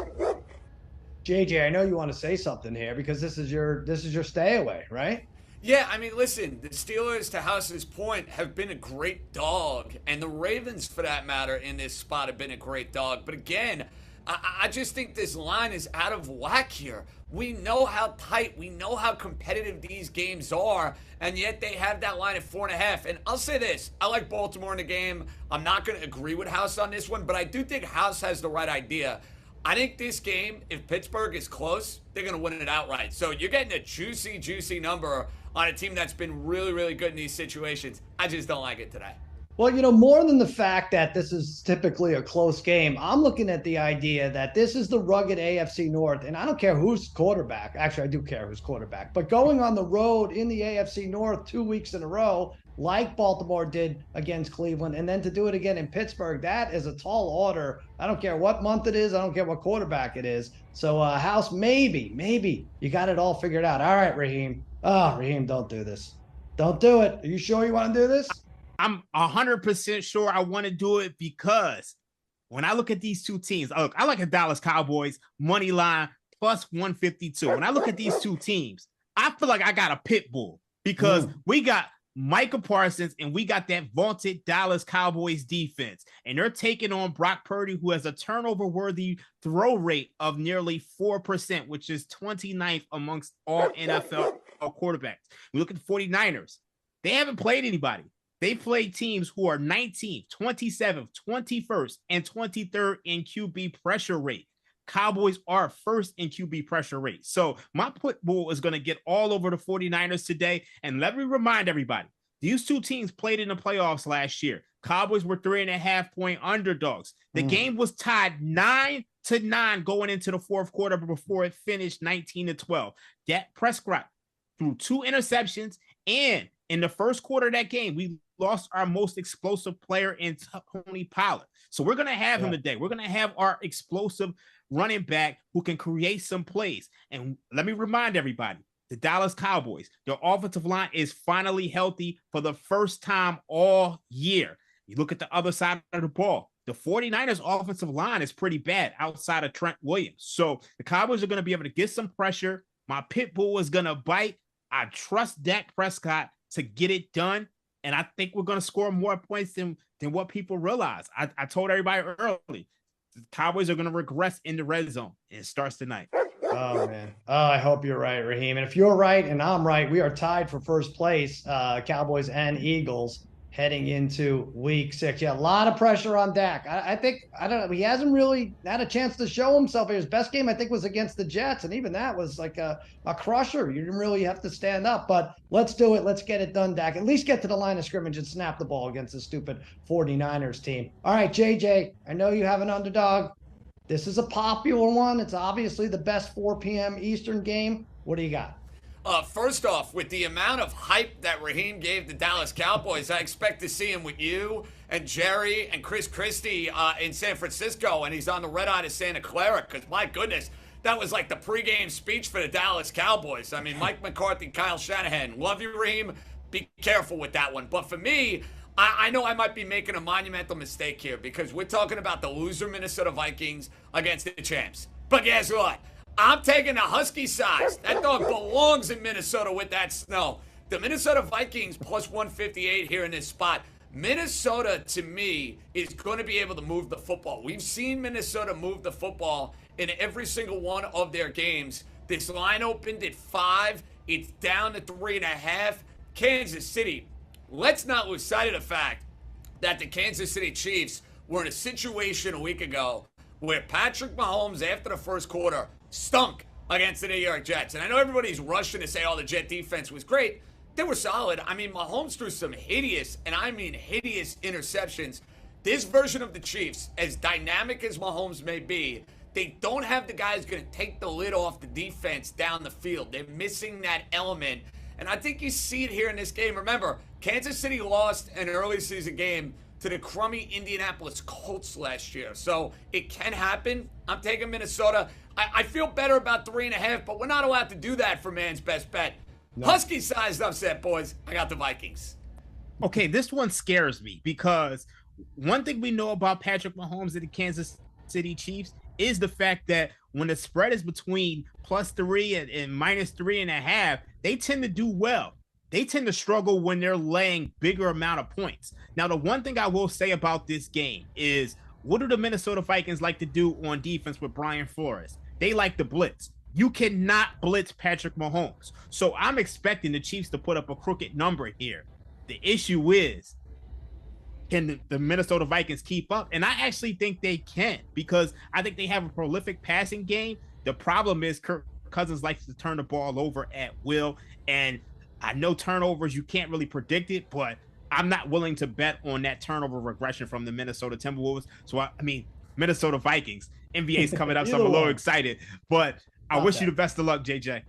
JJ, I know you want to say something here because this is your stay away, right? Yeah, I mean, listen, the Steelers, to House's point, have been a great dog. And the Ravens, for that matter, in this spot have been a great dog. But again, I just think this line is out of whack here. We know how tight, we know how competitive these games are, and yet they have that line at 4.5. And I'll say this, I like Baltimore in the game. I'm not going to agree with House on this one, but I do think House has the right idea. I think this game, if Pittsburgh is close, they're going to win it outright. So you're getting a juicy, juicy number on a team that's been really, really good in these situations. I just don't like it today. Well, more than the fact that this is typically a close game, I'm looking at the idea that this is the rugged AFC North, and I don't care who's quarterback. Actually, I do care who's quarterback. But going on the road in the AFC North 2 weeks in a row, like Baltimore did against Cleveland, and then to do it again in Pittsburgh, that is a tall order. I don't care what month it is. I don't care what quarterback it is. So, House, maybe you got it all figured out. All right, Raheem. Oh, Raheem, don't do this. Don't do it. Are you sure you want to do this? I'm 100% sure I want to do it because when I look at these two teams, I like a Dallas Cowboys money line plus 152. When I look at these two teams, I feel like I got a pit bull because we got Micah Parsons and we got that vaunted Dallas Cowboys defense, and they're taking on Brock Purdy, who has a turnover-worthy throw rate of nearly 4%, which is 29th amongst all NFL quarterbacks. We look at the 49ers. They haven't played anybody. They played teams who are 19th, 27th, 21st, and 23rd in QB pressure rate. Cowboys are first in QB pressure rate. So my put bull is going to get all over the 49ers today. And let me remind everybody, these two teams played in the playoffs last year. Cowboys were 3.5-point underdogs. The game was tied 9 9 going into the fourth quarter before it finished 19-12. Dak Prescott threw 2 interceptions, and in the first quarter of that game, we lost our most explosive player in Tony Pollard. So we're going to have him today. We're going to have our explosive running back who can create some plays. And let me remind everybody, the Dallas Cowboys, their offensive line is finally healthy for the first time all year. You look at the other side of the ball. The 49ers offensive line is pretty bad outside of Trent Williams. So the Cowboys are going to be able to get some pressure. My pit bull is going to bite. I trust Dak Prescott to get it done. And I think we're going to score more points than what people realize. I told everybody early, the Cowboys are going to regress in the red zone. And it starts tonight. Oh, man. Oh, I hope you're right, Raheem. And if you're right and I'm right, we are tied for first place, Cowboys and Eagles, heading into week 6. Yeah, a lot of pressure on Dak. I think, I don't know, he hasn't really had a chance to show himself. His best game, I think, was against the Jets, and even that was like a crusher. You didn't really have to stand up, but let's do it. Let's get it done, Dak. At least get to the line of scrimmage and snap the ball against the stupid 49ers team. All right, JJ, I know you have an underdog. This is a popular one. It's obviously the best 4 p.m. Eastern game. What do you got? First off, with the amount of hype that Raheem gave the Dallas Cowboys, I expect to see him with you and Jerry and Chris Christie in San Francisco, and he's on the red eye to Santa Clara, because my goodness, that was like the pregame speech for the Dallas Cowboys. I mean, Mike McCarthy, Kyle Shanahan, love you, Raheem. Be careful with that one. But for me, I know I might be making a monumental mistake here, because we're talking about the loser Minnesota Vikings against the champs. But guess what? I'm taking the Husky size. That dog belongs in Minnesota with that snow. The Minnesota Vikings plus 158 here in this spot. Minnesota, to me, is going to be able to move the football. We've seen Minnesota move the football in every single one of their games. This line opened at 5. It's down to 3.5. Kansas City, let's not lose sight of the fact that the Kansas City Chiefs were in a situation a week ago where Patrick Mahomes, after the first quarter, stunk against the New York Jets. And I know everybody's rushing to say, oh, the Jet defense was great. They were solid. I mean, Mahomes threw some hideous, and I mean hideous, interceptions. This version of the Chiefs, as dynamic as Mahomes may be, they don't have the guys going to take the lid off the defense down the field. They're missing that element. And I think you see it here in this game. Remember, Kansas City lost an early season game to the crummy Indianapolis Colts last year. So it can happen. I'm taking Minnesota. I feel better about 3.5, but we're not allowed to do that for man's best bet. No. Husky-sized upset, boys. I got the Vikings. Okay, this one scares me, because one thing we know about Patrick Mahomes and the Kansas City Chiefs is the fact that when the spread is between +3 and -3.5, they tend to do well. They tend to struggle when they're laying bigger amount of points. Now, the one thing I will say about this game is, what do the Minnesota Vikings like to do on defense with Brian Flores? They like to blitz. You cannot blitz Patrick Mahomes. So I'm expecting the Chiefs to put up a crooked number here. The issue is, can the Minnesota Vikings keep up? And I actually think they can, because I think they have a prolific passing game. The problem is Kirk Cousins likes to turn the ball over at will. And I know turnovers, you can't really predict it, but I'm not willing to bet on that turnover regression from the Minnesota Timberwolves. So, I mean, Minnesota Vikings. NBA's coming up, so I'm a little excited. But I wish you the best of luck, JJ.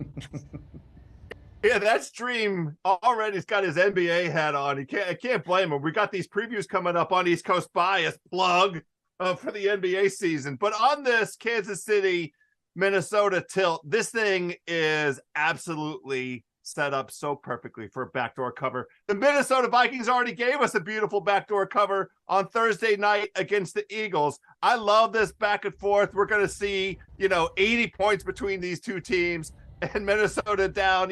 Yeah, that's Dream already. He's got his NBA hat on. I can't blame him. We got these previews coming up on East Coast Bias, plug for the NBA season. But on this Kansas City, Minnesota tilt, this thing is absolutely set up so perfectly for a backdoor cover. The Minnesota Vikings already gave us a beautiful backdoor cover on Thursday night against the Eagles. I love this back and forth. We're going to see, 80 points between these two teams, and Minnesota down,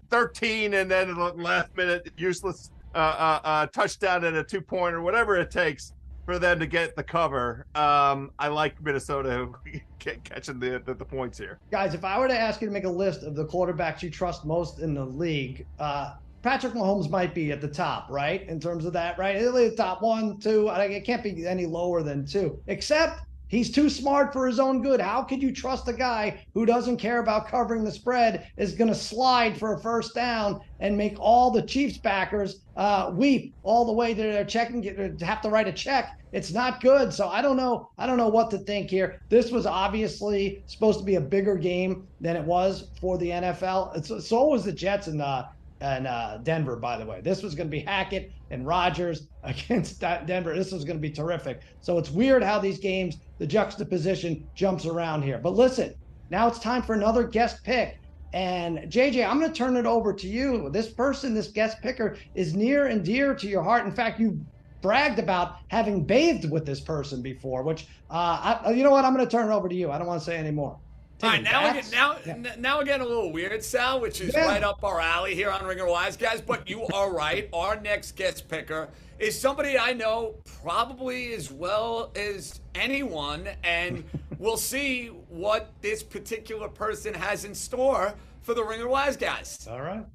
13, and then last minute useless touchdown and a 2-pointer, whatever it takes for them to get the cover. I like Minnesota catching the points here. Guys, if I were to ask you to make a list of the quarterbacks you trust most in the league, Patrick Mahomes might be at the top, right? In terms of that, right? He'll be the top 1, 2. It can't be any lower than 2. Except He's too smart for his own good. How could you trust a guy who doesn't care about covering the spread is going to slide for a first down and make all the Chiefs backers weep all the way to their checking, have to write a check? It's not good. So I don't know what to think here. This was obviously supposed to be a bigger game than it was for the NFL. So was the Jets and Denver, by the way. This was going to be Hackett and Rodgers against Denver. This was going to be terrific. So it's weird how these games, the juxtaposition jumps around here. But listen, now it's time for another guest pick. And JJ, I'm going to turn it over to you. This person, this guest picker, is near and dear to your heart. In fact, you bragged about having bathed with this person before, which, you know what? I'm going to turn it over to you. I don't want to say any more. All right, now we're getting a little weird, Sal, which is right up our alley here on Ringer Wise Guys. But you are right. Our next guest picker is somebody I know probably as well as anyone, and we'll see what this particular person has in store for the Ringer Wise Guys. All right.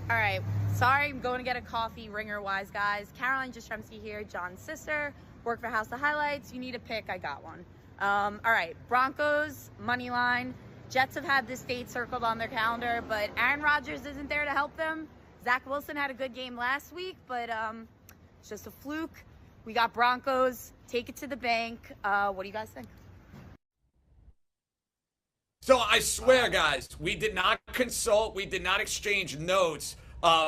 All right. Sorry, I'm going to get a coffee. Ringer Wise Guys. Caroline Jastremski here, John's sister. Work for House of Highlights. You need a pick, I got one. All right, Broncos, money line. Jets have had this date circled on their calendar, but Aaron Rodgers isn't there to help them. Zach Wilson had a good game last week, but it's just a fluke. We got Broncos. Take it to the bank. What do you guys think? So I swear, guys, we did not consult, we did not exchange notes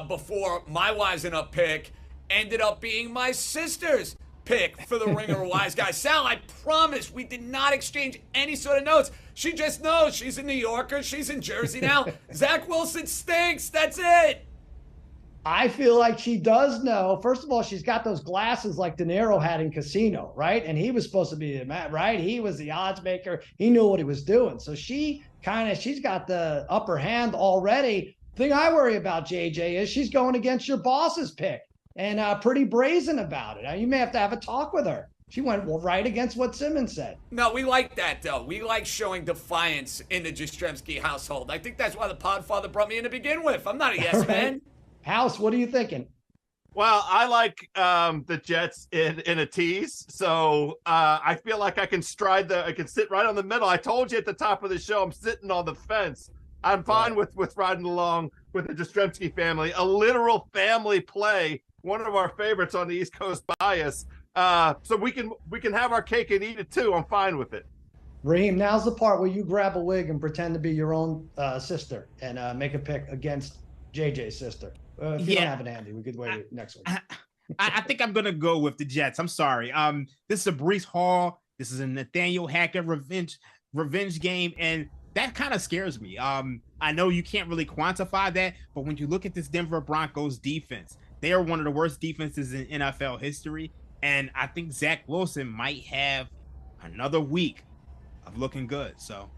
before my Wising Up pick ended up being my sister's pick for the Ringer Wise Guy. Sal, I promise we did not exchange any sort of notes. She just knows she's a New Yorker. She's in Jersey now. Zach Wilson stinks. That's it. I feel like she does know. First of all, she's got those glasses like De Niro had in Casino, right? And he was supposed to be the man, right? He was the odds maker. He knew what he was doing. So she's got the upper hand already. The thing I worry about, JJ, is she's going against your boss's pick. And pretty brazen about it. Now, you may have to have a talk with her. She went right against what Simmons said. No, we like that, though. We like showing defiance in the Jastremski household. I think that's why the Podfather brought me in to begin with. I'm not a yes man. House, what are you thinking? Well, I like the Jets in a tease, so I feel like I can sit right on the middle. I told you at the top of the show, I'm sitting on the fence. I'm fine with riding along with the Jastremski family, a literal family play. One of our favorites on the East Coast bias. So we can have our cake and eat it too. I'm fine with it. Raheem, now's the part where you grab a wig and pretend to be your own sister and make a pick against JJ's sister. If you don't have it handy, we could wait next week. I think I'm gonna go with the Jets. I'm sorry. This is a Breece Hall. This is a Nathaniel Hackett revenge game, and that kind of scares me. I know you can't really quantify that, but when you look at this Denver Broncos defense, they are one of the worst defenses in NFL history. And I think Zach Wilson might have another week of looking good. So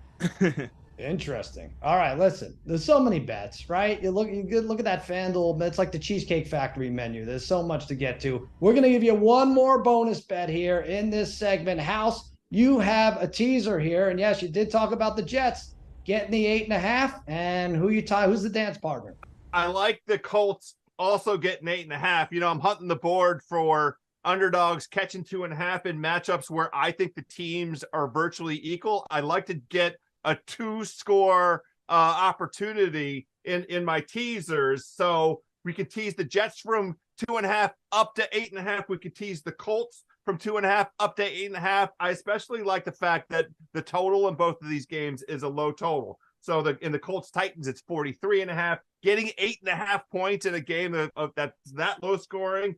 interesting. All right, listen, there's so many bets, right? You look at that FanDuel. It's like the Cheesecake Factory menu. There's so much to get to. We're going to give you one more bonus bet here in this segment. House, you have a teaser here. And yes, you did talk about the Jets getting the 8.5. And who's the dance partner? I like the Colts also getting 8.5. I'm hunting the board for underdogs catching 2.5 in matchups where I think the teams are virtually equal. I like to get a 2-score opportunity in my teasers. So we could tease the Jets from 2.5 up to 8.5. We could tease the Colts from 2.5 up to 8.5. I especially like the fact that the total in both of these games is a low total. So in the Colts Titans, it's 43.5. Getting 8.5 points in a game of that low scoring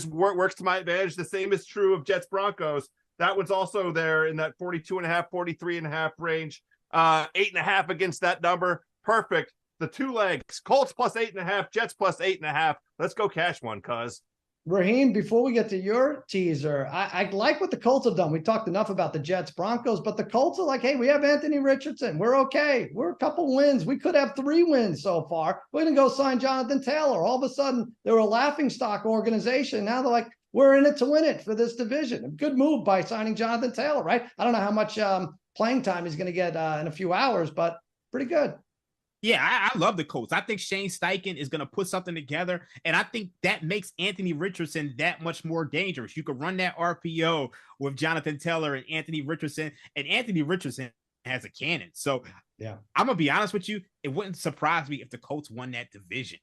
works to my advantage. The same is true of Jets Broncos. That one's also there in that 42.5, 43.5 range. 8.5 against that number. Perfect. The two legs, Colts plus 8.5, Jets plus 8.5. Let's go cash one, cuz. Raheem, before we get to your teaser, I like what the Colts have done. We talked enough about the Jets, Broncos, but the Colts are like, hey, we have Anthony Richardson. We're okay. We're a couple wins. We could have 3 wins so far. We're going to go sign Jonathan Taylor. All of a sudden, they were a laughingstock organization. Now they're like, we're in it to win it for this division. A good move by signing Jonathan Taylor, right? I don't know how much playing time he's going to get in a few hours, but pretty good. Yeah, I love the Colts. I think Shane Steichen is going to put something together, and I think that makes Anthony Richardson that much more dangerous. You could run that RPO with Jonathan Taylor and Anthony Richardson has a cannon. So Yeah. I'm going to be honest with you. It wouldn't surprise me if the Colts won that division.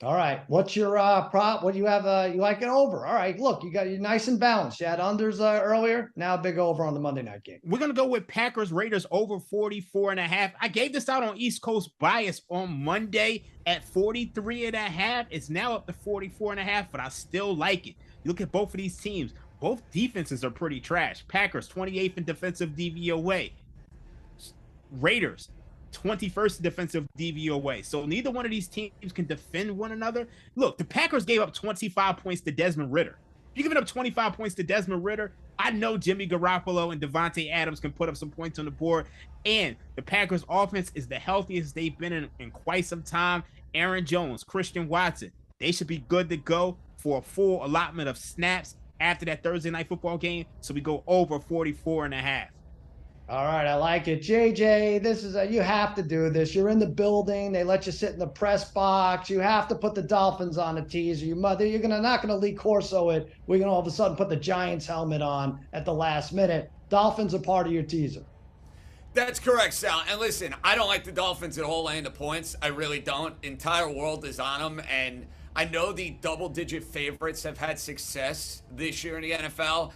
All right. What's your prop? What do you have? You like it over? All right. Look, you nice and balanced. You had unders earlier. Now big over on the Monday night game. We're going to go with Packers Raiders over 44.5. I gave this out on East Coast Bias on Monday at 43.5. It's now up to 44.5, but I still like it. You look at both of these teams. Both defenses are pretty trash. Packers 28th in defensive DVOA. Raiders 21st in defensive DVOA. So neither one of these teams can defend one another. Look, the Packers gave up 25 points to Desmond Ridder. If you're giving up 25 points to Desmond Ridder, I know Jimmy Garoppolo and Devontae Adams can put up some points on the board. And the Packers offense is the healthiest they've been in quite some time. Aaron Jones, Christian Watson, they should be good to go for a full allotment of snaps after that Thursday night football game. So we go over 44.5. All right, I like it. JJ, this is you have to do this. You're in the building. They let you sit in the press box. You have to put the Dolphins on a teaser. You're not gonna Lee Corso it. We're gonna all of a sudden put the Giants helmet on at the last minute. Dolphins are part of your teaser. That's correct, Sal. And listen, I don't like the Dolphins at all laying the points. I really don't. Entire world is on them, and I know the double-digit favorites have had success this year in the NFL.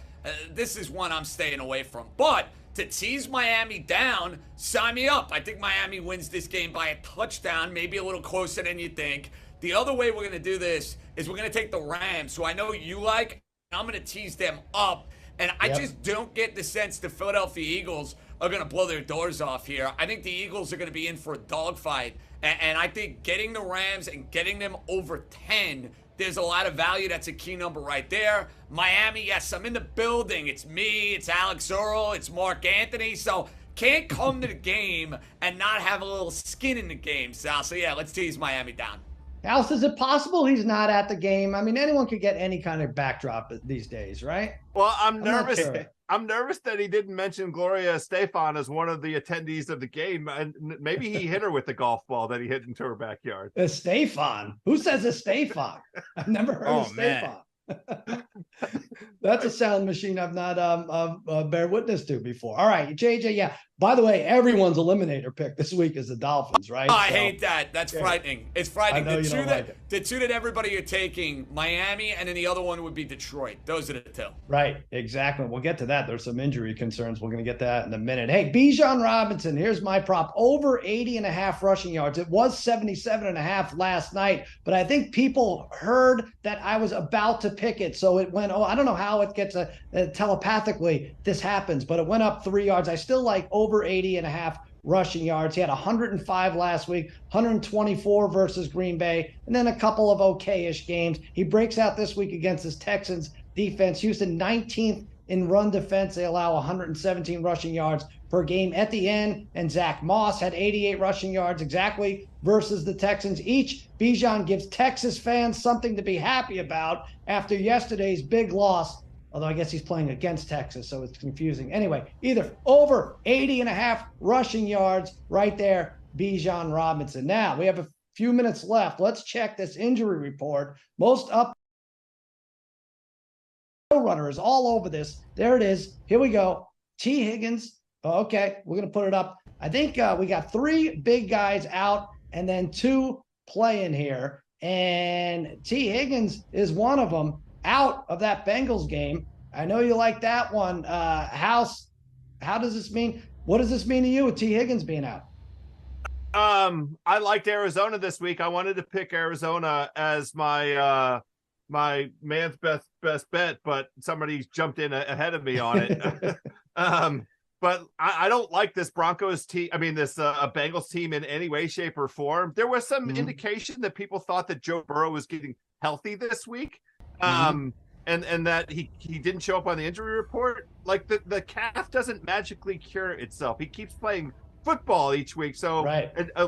This is one I'm staying away from. But to tease Miami down, sign me up. I think Miami wins this game by a touchdown, maybe a little closer than you think. The other way we're going to do this is we're going to take the Rams, who I know you like, and I'm going to tease them up. And I just don't get the sense the Philadelphia Eagles are going to blow their doors off here. I think the Eagles are going to be in for a dogfight. And I think getting the Rams and getting them over 10, there's a lot of value. That's a key number right there. Miami, yes, I'm in the building. It's me, it's Alex Earl, it's Mark Anthony. So can't come to the game and not have a little skin in the game, Sal. So yeah, let's tease Miami down. House, is it possible he's not at the game? I mean, anyone could get any kind of backdrop these days, right? Well, I'm nervous. I'm nervous that he didn't mention Gloria Estefan as one of the attendees of the game. And maybe he hit her with the golf ball that he hit into her backyard. Estefan? Who says Estefan? I've never heard of Estefan. That's a sound machine I've not bear witness to before. All right, JJ, yeah. By the way, everyone's eliminator pick this week is the Dolphins, right? Oh, I hate that. That's frightening. It's frightening. The two that everybody are taking, Miami, and then the other one would be Detroit. Those are the two. Right, exactly. We'll get to that. There's some injury concerns. We're going to get that in a minute. Hey, Bijan Robinson, here's my prop. Over 80.5 rushing yards. It was 77.5 last night, but I think people heard that I was about to pick it, so it went, I don't know how it gets telepathically this happens, but it went up 3 yards. I still like over 80.5 rushing yards. He had 105 last week, 124 versus Green Bay, and then a couple of okay-ish games. He breaks out this week against his Texans defense. Houston 19th in run defense. They allow 117 rushing yards per game at the end, and Zach Moss had 88 rushing yards exactly versus the Texans. Each, Bijan gives Texas fans something to be happy about after yesterday's big loss, although I guess he's playing against Texas, so it's confusing. Anyway, either over 80.5 rushing yards right there, Bijan Robinson. Now, we have a few minutes left. Let's check this injury report. Most up runner is all over this. There it is. Here we go. T. Higgins. Okay, we're going to put it up. I think we got 3 big guys out and then 2 playing here. And T. Higgins is one of them out of that Bengals game. I know you like that one. House, how does this mean? What does this mean to you with T. Higgins being out? I liked Arizona this week. I wanted to pick Arizona as my my man's best bet, but somebody jumped in ahead of me on it. But I don't like this Broncos team. I mean, this Bengals team in any way, shape, or form. There was some indication that people thought that Joe Burrow was getting healthy this week, and that he didn't show up on the injury report. Like the calf doesn't magically cure itself. He keeps playing football each week. So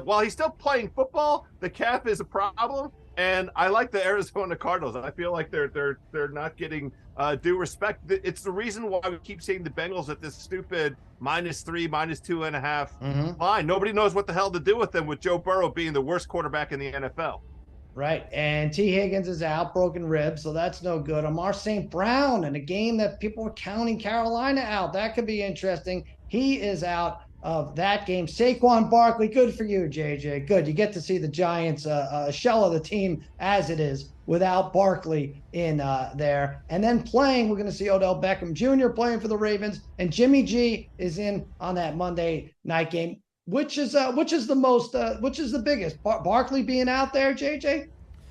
while he's still playing football, the calf is a problem. And I like the Arizona Cardinals. I feel like they're not getting due respect. It's the reason why we keep seeing the Bengals at this stupid -3, -2.5 line. Nobody knows what the hell to do with them, with Joe Burrow being the worst quarterback in the NFL. Right. And T. Higgins is out, broken ribs, so that's no good. Amar St. Brown in a game that people were counting Carolina out. That could be interesting. He is out of that game. Saquon Barkley, good for you, JJ. Good. You get to see the Giants, a shell of the team as it is without Barkley in there. And then playing, we're going to see Odell Beckham Jr. playing for the Ravens, and Jimmy G is in on that Monday night game. Which is the biggest? Barkley being out there, JJ?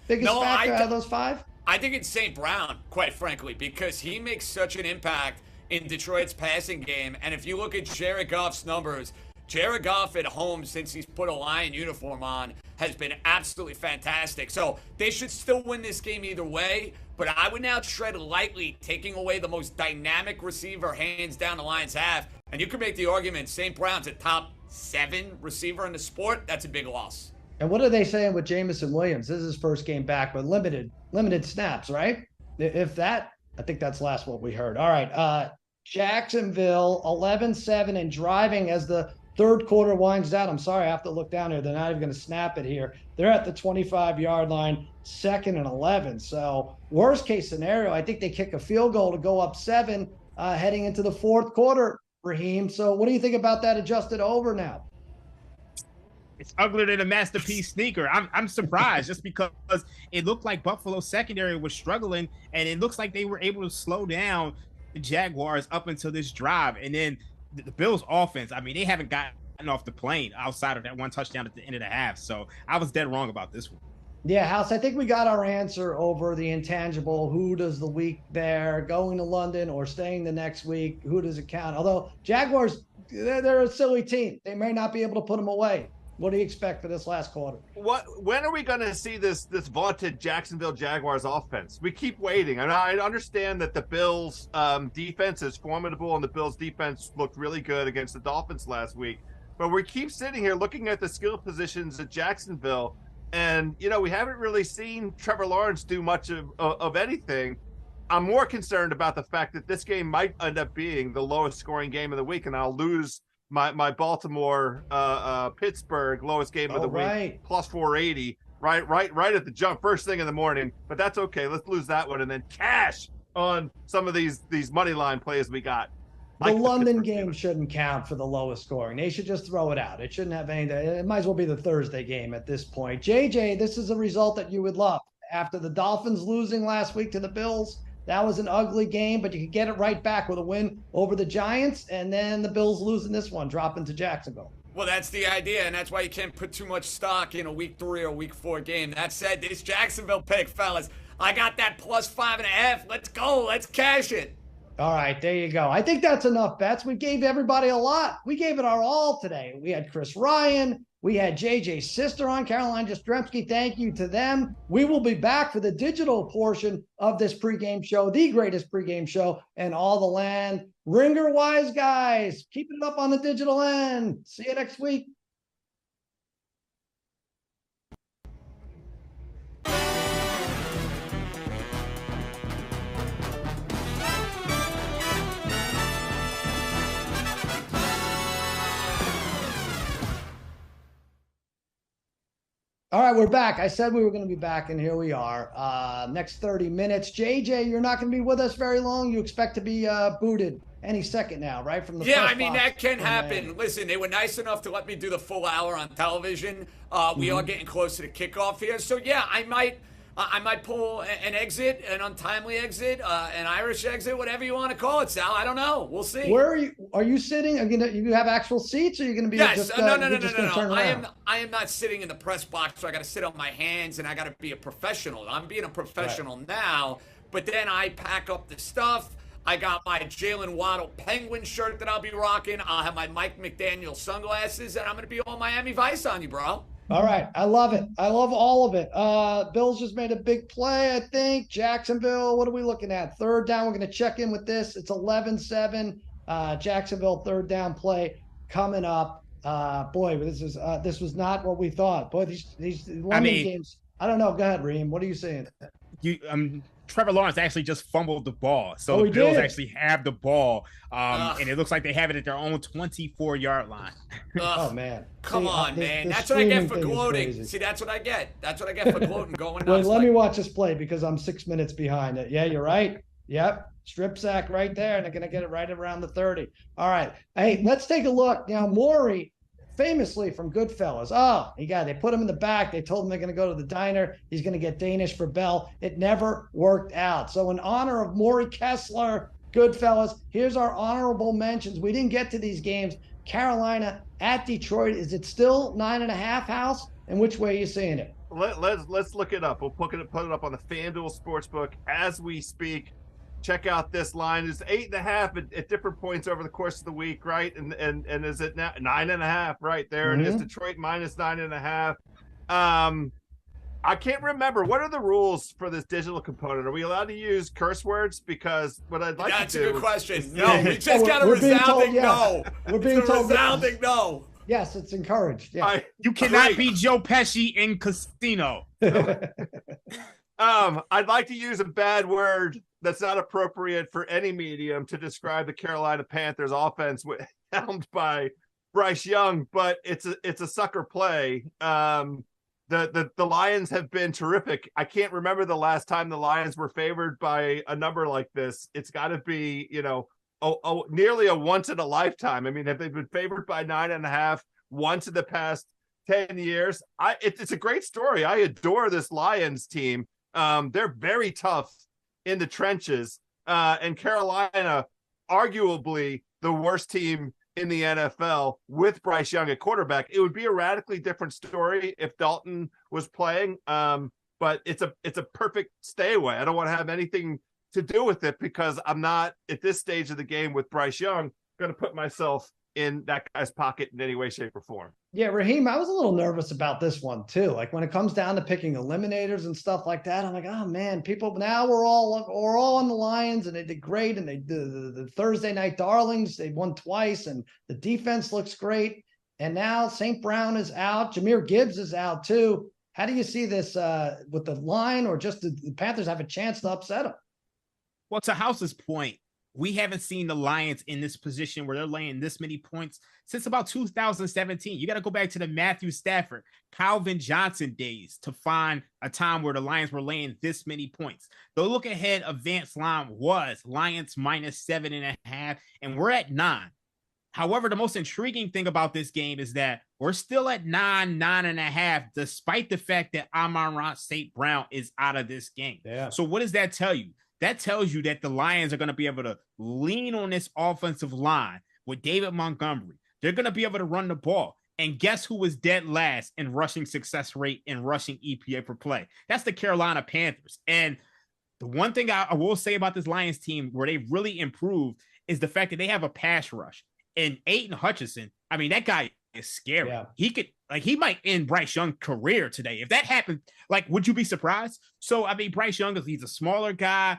Biggest factor out of those five? I think it's St. Brown, quite frankly, because he makes such an impact in Detroit's passing game. And if you look at Jared Goff's numbers, Jared Goff at home, since he's put a Lion uniform on, has been absolutely fantastic. So they should still win this game either way. But I would now tread lightly, taking away the most dynamic receiver hands down the Lions have. And you could make the argument St. Brown's a top 7 receiver in the sport. That's a big loss. And what are they saying with Jamison Williams? This is his first game back with limited snaps, right? If that, I think that's last what we heard. All right. Jacksonville 11-7 and driving as the third quarter winds down. I'm sorry, I have to look down here. They're not even going to snap it here. They're at the 25-yard line, 2nd and 11. So worst case scenario, I think they kick a field goal to go up 7 heading into the fourth quarter, Raheem. So what do you think about that adjusted over now? It's uglier than a masterpiece sneaker. I'm surprised just because it looked like Buffalo's secondary was struggling, and it looks like they were able to slow down the Jaguars up until this drive. And then the Bills offense, I mean, they haven't gotten off the plane outside of that one touchdown at the end of the half. So I was dead wrong about this one. Yeah, House, I think we got our answer over the intangible. Who does the week there, going to London or staying the next week? Who does it count? Although Jaguars, they're a silly team. They may not be able to put them away. What do you expect for this last quarter? When are we going to see this vaunted Jacksonville Jaguars offense? We keep waiting. And I understand that the Bills defense is formidable, and the Bills defense looked really good against the Dolphins last week. But we keep sitting here looking at the skill positions at Jacksonville, and we haven't really seen Trevor Lawrence do much of anything. I'm more concerned about the fact that this game might end up being the lowest scoring game of the week, and I'll lose my Baltimore Pittsburgh lowest game of the week, plus 480, right at the jump, first thing in the morning. But that's okay. Let's lose that one and then cash on some of these money line plays we got. The London game shouldn't count for the lowest scoring. They should just throw it out. It shouldn't have any. It might as well be the Thursday game at this point. JJ, this is a result that you would love. After the Dolphins losing last week to the Bills, that was an ugly game, but you could get it right back with a win over the Giants, and then the Bills losing this one, dropping to Jacksonville. Well, that's the idea, and that's why you can't put too much stock in a week 3 or week 4 game. That said, this Jacksonville pick, fellas, I got that plus 5.5. Let's go. Let's cash it. All right, there you go. I think that's enough bets. We gave everybody a lot. We gave it our all today. We had Chris Ryan. We had JJ's sister on, Caroline Jastremski. Thank you to them. We will be back for the digital portion of this pregame show, the greatest pregame show in all the land. Ringer wise guys, keeping it up on the digital end. See you next week. All right, we're back. I said we were going to be back, and here we are. Next 30 minutes. JJ, you're not going to be with us very long. You expect to be booted any second now, right? From the that can happen. Listen, they were nice enough to let me do the full hour on television. We are getting close to the kickoff here. So, yeah, I might pull an exit, an untimely exit, an Irish exit, whatever you want to call it, Sal. I don't know. We'll see. Where are you? Are you sitting? You have actual seats, or are you going to be? Yes. Just, No. I am not sitting in the press box, so I got to sit on my hands, and I got to be a professional. I'm being a professional now, but then I pack up the stuff. I got my Jalen Waddle Penguin shirt that I'll be rocking. I'll have my Mike McDaniel sunglasses, and I'm going to be all Miami Vice on you, bro. All right. I love it. I love all of it. Bills just made a big play, I think. Jacksonville, what are we looking at? Third down. We're going to check in with this. It's 11-7. Jacksonville third down play coming up. Boy, this was not what we thought. Boy, these London games I don't know. Go ahead, Reem. What are you saying? Trevor Lawrence actually just fumbled the ball. So Oh, the he Bills did? actually have the ball. And it looks like they have it at their own 24-yard line. Oh, man. Come See, on, this- man. this That's what I get streaming for thing is gloating. crazy. See, that's what I get. That's what I get for gloating going Wait, nuts. let like- me watch this play because I'm 6 minutes behind it. Yeah, you're right. Yep. Strip sack right there, and they're going to get it right around the 30. All right. Hey, let's take a look. Now, Maury, famously from Goodfellas. Oh, they put him in the back. They told him they're going to go to the diner. He's going to get Danish for Bell. It never worked out. So in honor of Maury Kessler, Goodfellas, here's our honorable mentions. We didn't get to these games. Carolina at Detroit. Is it still 9.5, House? And which way are you seeing it? Let's look it up. We'll put it up on the FanDuel Sportsbook as we speak. Check out this line. It's 8.5 at different points over the course of the week, right? And is it now 9.5? Right there. It is Detroit minus 9.5. I can't remember. What are the rules for this digital component? Are we allowed to use curse words? Because what I'd like That's to do. a good question. No, we just got a we're being told resounding yes. no. We're being It's a told resounding no. Yes, it's encouraged. Yeah. You cannot be Joe Pesci in Casino. I'd like to use a bad word that's not appropriate for any medium to describe the Carolina Panthers offense helmed by Bryce Young, but it's a sucker play. The Lions have been terrific. I can't remember the last time the Lions were favored by a number like this. It's got to be, nearly a once in a lifetime. I mean, have they been favored by 9.5 once in the past 10 years? It's a great story. I adore this Lions team. They're very tough in the trenches, and Carolina, arguably the worst team in the NFL with Bryce Young at quarterback. It would be a radically different story if Dalton was playing, but it's a perfect stay away. I don't want to have anything to do with it because I'm not at this stage of the game with Bryce Young going to put myself in that guy's pocket in any way, shape, or form. Yeah, Raheem, I was a little nervous about this one too. Like when it comes down to picking eliminators and stuff like that, I'm like, oh man, people now we're all on the Lions and they did great, and they the Thursday night darlings, they won twice, and the defense looks great. And now St. Brown is out, Jahmyr Gibbs is out too. How do you see this with the line, or just the Panthers have a chance to upset them? Well, to House's point, we haven't seen the Lions in this position where they're laying this many points since about 2017. You got to go back to the Matthew Stafford, Calvin Johnson days to find a time where the Lions were laying this many points. The look ahead advanced line was Lions minus 7.5, and we're at 9. However, the most intriguing thing about this game is that we're still at 9.5, despite the fact that Amon-Ra St. Brown is out of this game. Yeah. So what does that tell you? That tells you that the Lions are going to be able to lean on this offensive line with David Montgomery. They're going to be able to run the ball. And guess who was dead last in rushing success rate and rushing EPA per play? That's the Carolina Panthers. And the one thing I will say about this Lions team where they really improved is the fact that they have a pass rush. And Aiden Hutchinson, I mean, that guy is scary. Yeah. He might end Bryce Young's career today. If that happened, would you be surprised? So, I mean, Bryce Young, he's a smaller guy.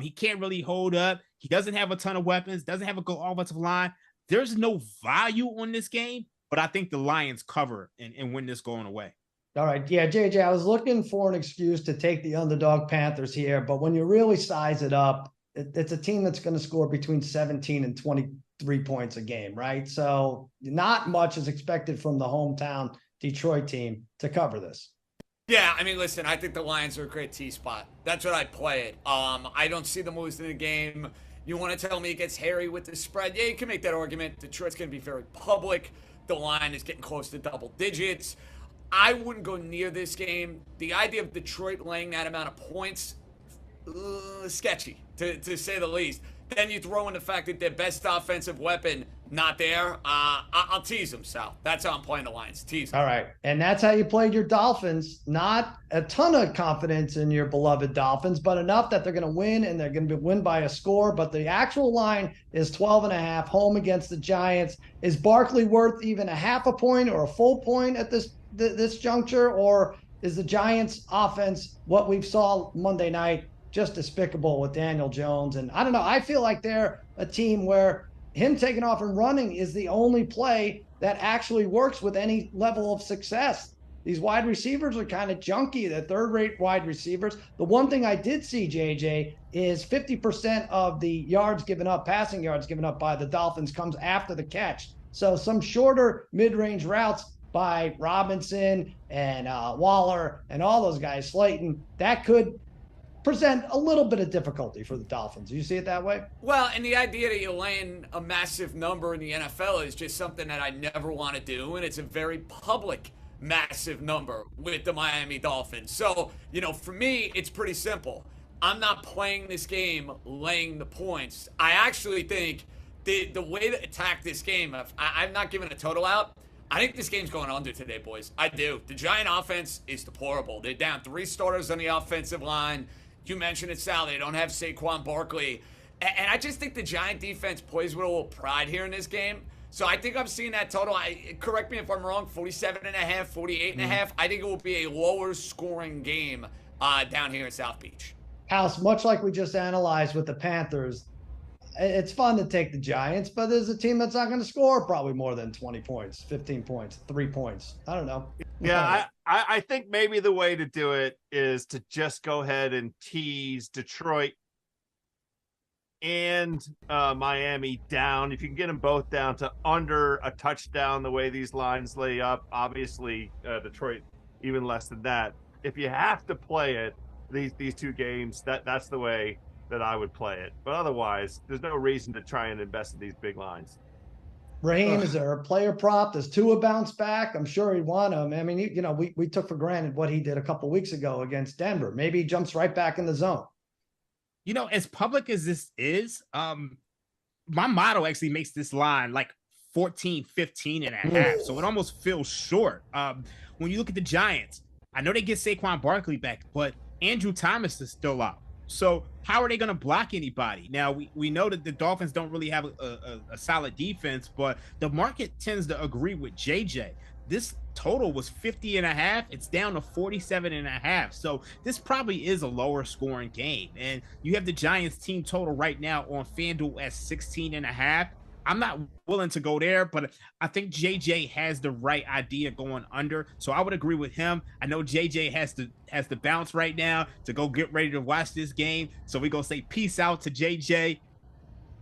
He can't really hold up. He doesn't have a ton of weapons, doesn't have a good offensive line. There's no value on this game, but I think the Lions cover and win this going away. All right. Yeah, JJ, I was looking for an excuse to take the underdog Panthers here, but when you really size it up, it's a team that's going to score between 17 and 23 points a game, right? So not much is expected from the hometown Detroit team to cover this. Yeah, I mean, listen, I think the Lions are a great T spot. That's what I'd play it. I don't see them losing the game. You want to tell me it gets hairy with the spread? Yeah, you can make that argument. Detroit's going to be very public. The line is getting close to double digits. I wouldn't go near this game. The idea of Detroit laying that amount of points, sketchy, to say the least. Then you throw in the fact that their best offensive weapon not there. I'll tease them, Sal. That's how I'm playing the Lions. Tease them. All right. And that's how you played your Dolphins. Not a ton of confidence in your beloved Dolphins, but enough that they're going to win, and they're going to win by a score. But the actual line is 12.5, home against the Giants. Is Barkley worth even a half a point or a full point at this juncture? Or is the Giants offense, what we saw Monday night, just despicable with Daniel Jones? And I don't know. I feel like they're a team where him taking off and running is the only play that actually works with any level of success. These wide receivers are kind of junky. They're third-rate wide receivers. The one thing I did see, JJ, is 50% of the yards given up, passing yards given up by the Dolphins comes after the catch. So some shorter mid-range routes by Robinson and Waller and all those guys, Slayton, that could present a little bit of difficulty for the Dolphins. You see it that way? Well, and the idea that you're laying a massive number in the NFL is just something that I never want to do, and it's a very public massive number with the Miami Dolphins. So, for me, it's pretty simple. I'm not playing this game laying the points. I actually think the way to attack this game, I'm not giving a total out. I think this game's going under today, boys. I do. The Giant offense is deplorable. They're down 3 starters on the offensive line. You mentioned it, Sal. They don't have Saquon Barkley. And I just think the Giant defense plays with a little pride here in this game. So I think I'm seeing that total. Correct me if I'm wrong, 47.5, 48.5. I think it will be a lower scoring game down here in South Beach. House, much like we just analyzed with the Panthers, it's fun to take the Giants, but there's a team that's not going to score probably more than 20 points, 15 points, 3 points. I don't know. Yeah, I think maybe the way to do it is to just go ahead and tease Detroit and Miami down. If you can get them both down to under a touchdown, the way these lines lay up, obviously Detroit even less than that. If you have to play it, these 2 games, that's the way that I would play it. But otherwise, there's no reason to try and invest in these big lines. Raheem, is there a player prop? Does Tua bounce back? I'm sure he'd want him. I mean, we took for granted what he did a couple weeks ago against Denver. Maybe he jumps right back in the zone. As public as this is, my model actually makes this line like 14, 15 and a half. So it almost feels short. When you look at the Giants, I know they get Saquon Barkley back, but Andrew Thomas is still out. So how are they going to block anybody? Now, we know that the Dolphins don't really have a solid defense, but the market tends to agree with JJ. This total was 50 and a half. It's down to 47 and a half. So this probably is a lower scoring game. And you have the Giants team total right now on FanDuel at 16 and a half. I'm not willing to go there, but I think JJ has the right idea going under. So I would agree with him. I know JJ has to bounce right now to go get ready to watch this game. So we're going to say peace out to JJ.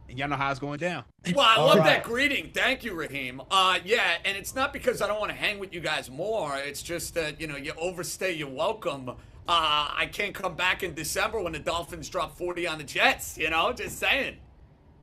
And y'all know how it's going down. Well, I love that greeting. Thank you, Raheem. Yeah, and it's not because I don't want to hang with you guys more. It's just that, you overstay your welcome. I can't come back in December when the Dolphins drop 40 on the Jets, just saying.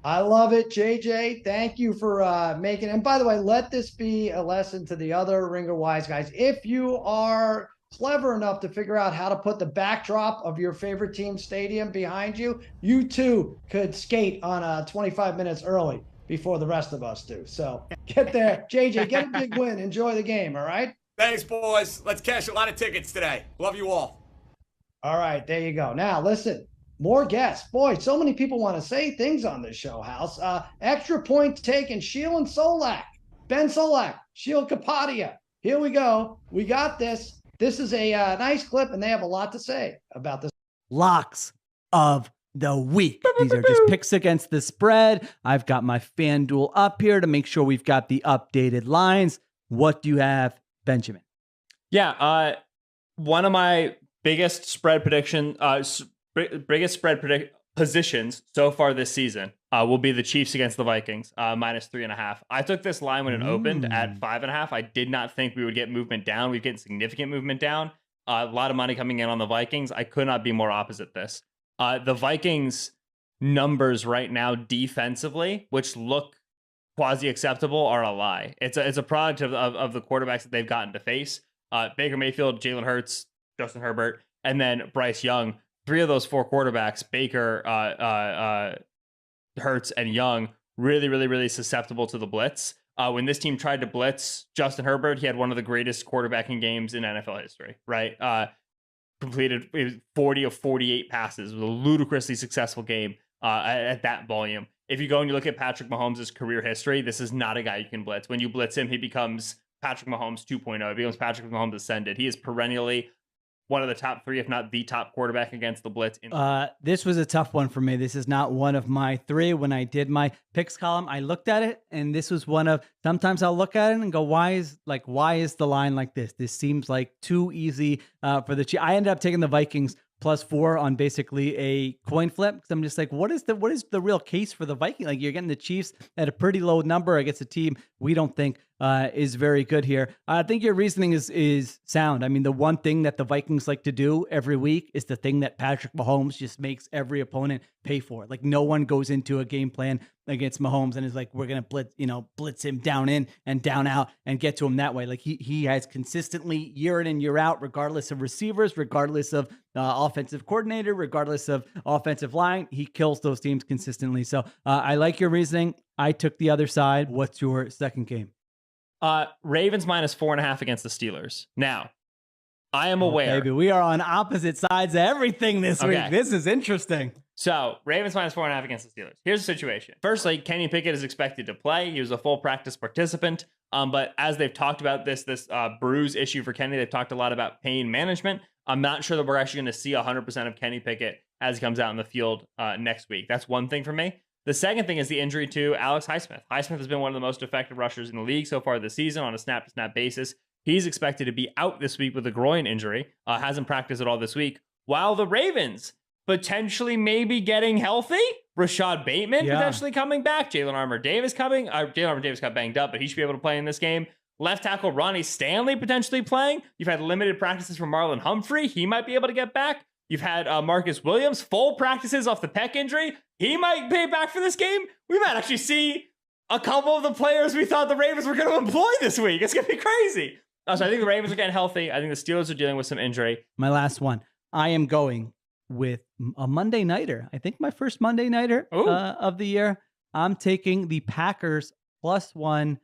I love it, JJ. Thank you for making it. And by the way, let this be a lesson to the other Ringer Wise guys. If you are clever enough to figure out how to put the backdrop of your favorite team stadium behind you, you too could skate on 25 minutes early before the rest of us do. So get there. JJ, get a big win. Enjoy the game, all right? Thanks, boys. Let's cash a lot of tickets today. Love you all. All right, there you go. Now, listen. More guests. Boy, so many people want to say things on this show, House. Extra point taken. Sheil and Solak. Ben Solak. Sheil Kapadia. Here we go. We got this. This is a nice clip, and they have a lot to say about this. Locks of the week. These are just picks against the spread. I've got my FanDuel up here to make sure we've got the updated lines. What do you have, Benjamin? Yeah, one of my biggest spread positions so far this season will be the Chiefs against the Vikings, -3.5. I took this line when it opened at 5.5. I did not think we would get movement down. We've getting significant movement down. A lot of money coming in on the Vikings. I could not be more opposite this. The Vikings numbers right now defensively, which look quasi-acceptable, are a lie. It's a product of the quarterbacks that they've gotten to face. Baker Mayfield, Jalen Hurts, Justin Herbert, and then Bryce Young. 3 of those 4 quarterbacks, Baker, Hurts, and Young, really susceptible to the blitz. When this team tried to blitz Justin Herbert, he had one of the greatest quarterbacking games in NFL history, right? Completed 40 of 48 passes. It was a ludicrously successful game at that volume. If you go and you look at Patrick Mahomes' career history, this is not a guy you can blitz. When you blitz him, he becomes Patrick Mahomes 2.0. He becomes Patrick Mahomes ascended. He is perennially one of the top 3, if not the top quarterback against the blitz. This was a tough one for me. This is not one of my 3. When I did my picks column, I looked at it, and this was one of, sometimes I'll look at it and go, why is the line like this? This seems like too easy for the Chiefs. I ended up taking the Vikings +4 on basically a coin flip, because I'm just like, what is the real case for the Vikings? Like, you're getting the Chiefs at a pretty low number against a team we don't think is very good here. I think your reasoning is sound. I mean, the one thing that the Vikings like to do every week is the thing that Patrick Mahomes just makes every opponent pay for. Like, no one goes into a game plan against Mahomes and is like, we're going to blitz him down in and down out and get to him that way. Like, he has consistently, year in and year out, regardless of receivers, regardless of offensive coordinator, regardless of offensive line, he kills those teams consistently. So I like your reasoning. I took the other side. What's your second game? Ravens -4.5 against the Steelers. Now, I am aware. Baby, we are on opposite sides of everything this week. This is interesting. So, Ravens -4.5 against the Steelers. Here's the situation. Firstly, Kenny Pickett is expected to play. He was a full practice participant. But as they've talked about this bruise issue for Kenny, they've talked a lot about pain management. I'm not sure that we're actually going to see 100% of Kenny Pickett as he comes out in the field next week. That's one thing for me. The second thing is the injury to Alex Highsmith. Highsmith has been one of the most effective rushers in the league so far this season on a snap-to-snap basis. He's expected to be out this week with a groin injury. Hasn't practiced at all this week. While the Ravens potentially maybe getting healthy. Rashad Bateman potentially coming back. Jalen Armour Davis coming. Jalen Armour Davis got banged up, but he should be able to play in this game. Left tackle Ronnie Stanley potentially playing. You've had limited practices from Marlon Humphrey. He might be able to get back. You've had Marcus Williams, full practices off the pec injury. He might be back for this game. We might actually see a couple of the players we thought the Ravens were going to employ this week. It's going to be crazy. So I think the Ravens are getting healthy. I think the Steelers are dealing with some injury. My last one. I am going with a Monday nighter. I think my first Monday nighter of the year. I'm taking the Packers +1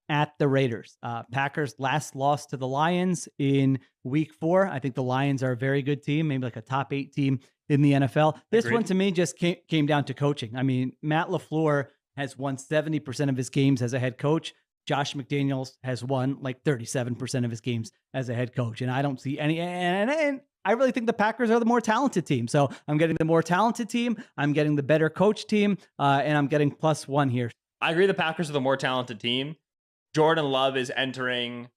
at the Raiders. Packers last lost to the Lions in week 4. I think the Lions are a very good team, maybe like a top 8 team in the NFL. This one to me just came down to coaching. I mean, Matt LaFleur has won 70% of his games as a head coach. Josh McDaniels has won like 37% of his games as a head coach. And I don't see any, and I really think the Packers are the more talented team. So I'm getting the more talented team. I'm getting the better coach team. And I'm getting +1 here. I agree the Packers are the more talented team. Jordan Love is entering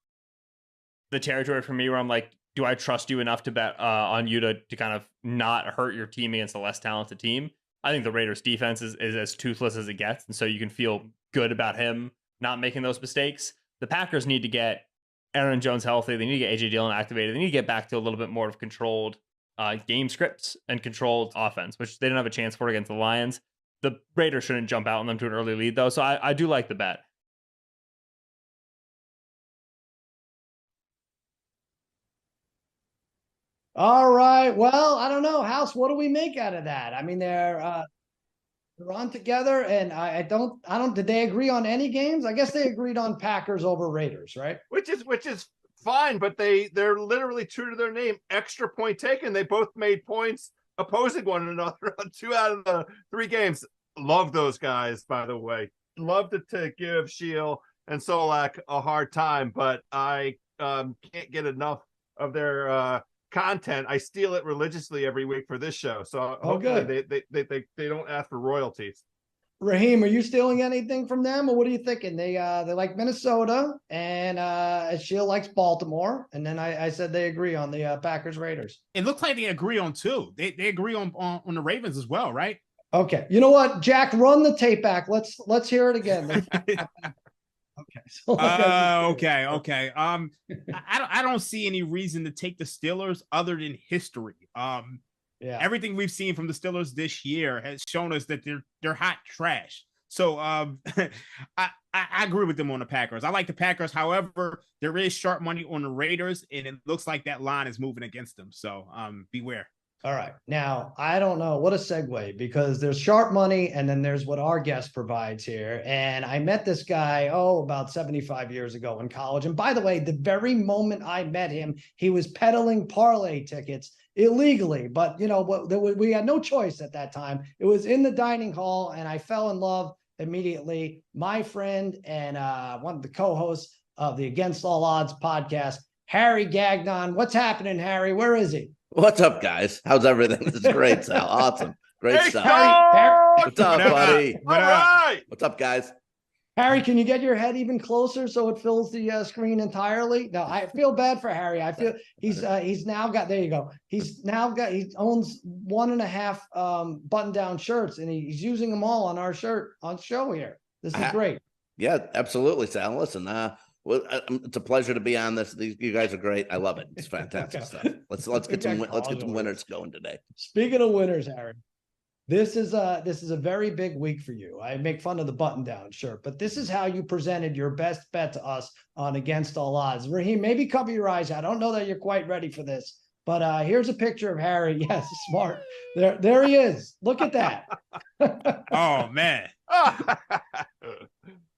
the territory for me where I'm like, do I trust you enough to bet on you to kind of not hurt your team against a less talented team? I think the Raiders defense is as toothless as it gets. And so you can feel good about him not making those mistakes. The Packers need to get Aaron Jones healthy. They need to get A.J. Dillon activated. They need to get back to a little bit more of controlled game scripts and controlled offense, which they didn't have a chance for against the Lions. The Raiders shouldn't jump out on them to an early lead, though. So I do like the bet. All right. Well, I don't know. House, what do we make out of that? I mean, they're on together, and I don't, did they agree on any games? I guess they agreed on Packers over Raiders, right? Which is fine, but they're literally true to their name. Extra point taken. They both made points opposing one another on 2 out of the 3 games. Love those guys, by the way. Love to give Shield and Solak a hard time, but I can't get enough of their content. I steal it religiously every week for this show, so hopefully they don't ask for royalties. Raheem, are you stealing anything from them, or what are you thinking? They like Minnesota, and Shield likes Baltimore, and then I said they agree on the Packers Raiders. It looks like they agree on 2. They agree on the Ravens as well, right? Okay, you know what, Jack, run the tape back. Let's hear it again. Okay. So okay. I don't see any reason to take the Steelers other than history. Everything we've seen from the Steelers this year has shown us that they're hot trash. So I agree with them on the Packers. I like the Packers. However, there is sharp money on the Raiders, and it looks like that line is moving against them. So beware. All right. Now, I don't know what a segue, because there's sharp money and then there's what our guest provides here. And I met this guy, about 75 years ago in college. And by the way, the very moment I met him, he was peddling parlay tickets illegally. But, we had no choice at that time. It was in the dining hall, and I fell in love immediately. My friend and one of the co-hosts of the Against All Odds podcast, Harry Gagnon. What's happening, Harry? Where is he? What's up, guys? How's everything? This is great, Sal. Awesome. Great Hey, stuff. Harry, What's up, buddy? All right. What's up, guys? Harry, can you get your head even closer so it fills the screen entirely? No, I feel bad for Harry. I feel he's now got, there you go. He owns 1.5 button-down shirts, and he's using them all on our show here. This is great. Yeah, absolutely, Sal. Listen, it's a pleasure to be on this. You guys are great. I love it. It's fantastic stuff. Let's get some winners going today. Speaking of winners, Harry, this is a very big week for you. I make fun of the button-down shirt, but this is how you presented your best bet to us on Against All Odds. Raheem, maybe cover your eyes. I don't know that you're quite ready for this, but here's a picture of Harry. Yes, smart. There he is. Look at that. Oh man.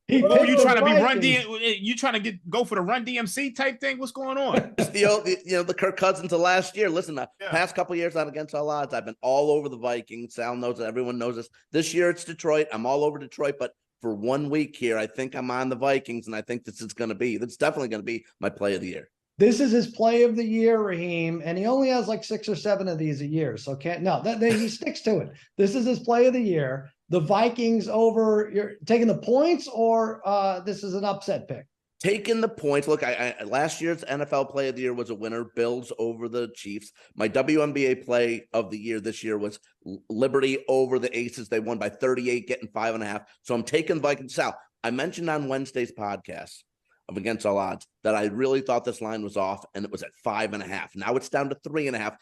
What you trying to be Run DMC? You trying to go for the Run DMC type thing? What's going on? It's the Kirk Cousins of last year. Listen, past couple years on Against All Odds, I've been all over the Vikings. Sal knows it. Everyone knows this. This year it's Detroit. I'm all over Detroit, but for 1 week here, I think I'm on the Vikings, and I think that's definitely going to be my play of the year. This is his play of the year, Raheem, and he only has like 6 or 7 of these a year. So he sticks to it. This is his play of the year. The Vikings over, you're taking the points, or this is an upset pick? Taking the points. Look, I last year's NFL play of the year was a winner, Bills over the Chiefs. My WNBA play of the year this year was Liberty over the Aces. They won by 38, getting 5.5. So I'm taking the Vikings. Sal, I mentioned on Wednesday's podcast of Against All Odds that I really thought this line was off, and it was at 5.5. Now it's down to 3.5.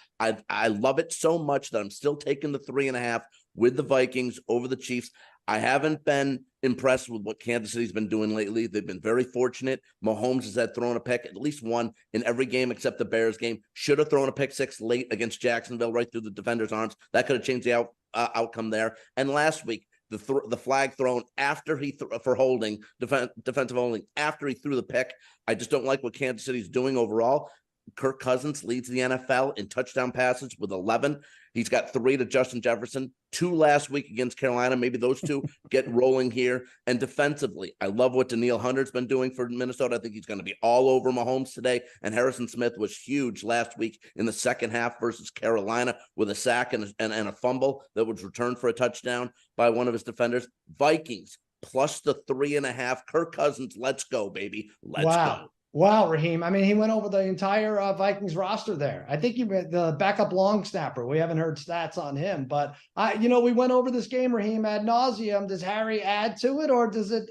I love it so much that I'm still taking the 3.5 with the Vikings over the Chiefs. I haven't been impressed with what Kansas City's been doing lately. They've been very fortunate. Mahomes has had thrown a pick, at least one in every game except the Bears game. Should have thrown a pick 6 late against Jacksonville right through the defender's arms. That could have changed the outcome there. And last week, the flag thrown after for holding, defensive holding, after he threw the pick. I just don't like what Kansas City's doing overall. Kirk Cousins leads the NFL in touchdown passes with 11. He's got 3 to Justin Jefferson, 2 last week against Carolina. Maybe those 2 get rolling here. And defensively, I love what Danielle Hunter's been doing for Minnesota. I think he's going to be all over Mahomes today. And Harrison Smith was huge last week in the second half versus Carolina with a sack and a fumble that was returned for a touchdown by one of his defenders. Vikings plus the 3.5. Kirk Cousins, let's go, baby. Let's go. Wow, Raheem. I mean, he went over the entire Vikings roster there. I think the backup long snapper. We haven't heard stats on him, but we went over this game, Raheem, ad nauseum. Does Harry add to it, or does it?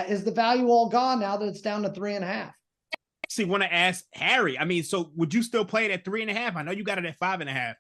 Is the value all gone now that it's down to 3.5? Actually, want to ask Harry. I mean, so would you still play it at 3.5? I know you got it at 5.5.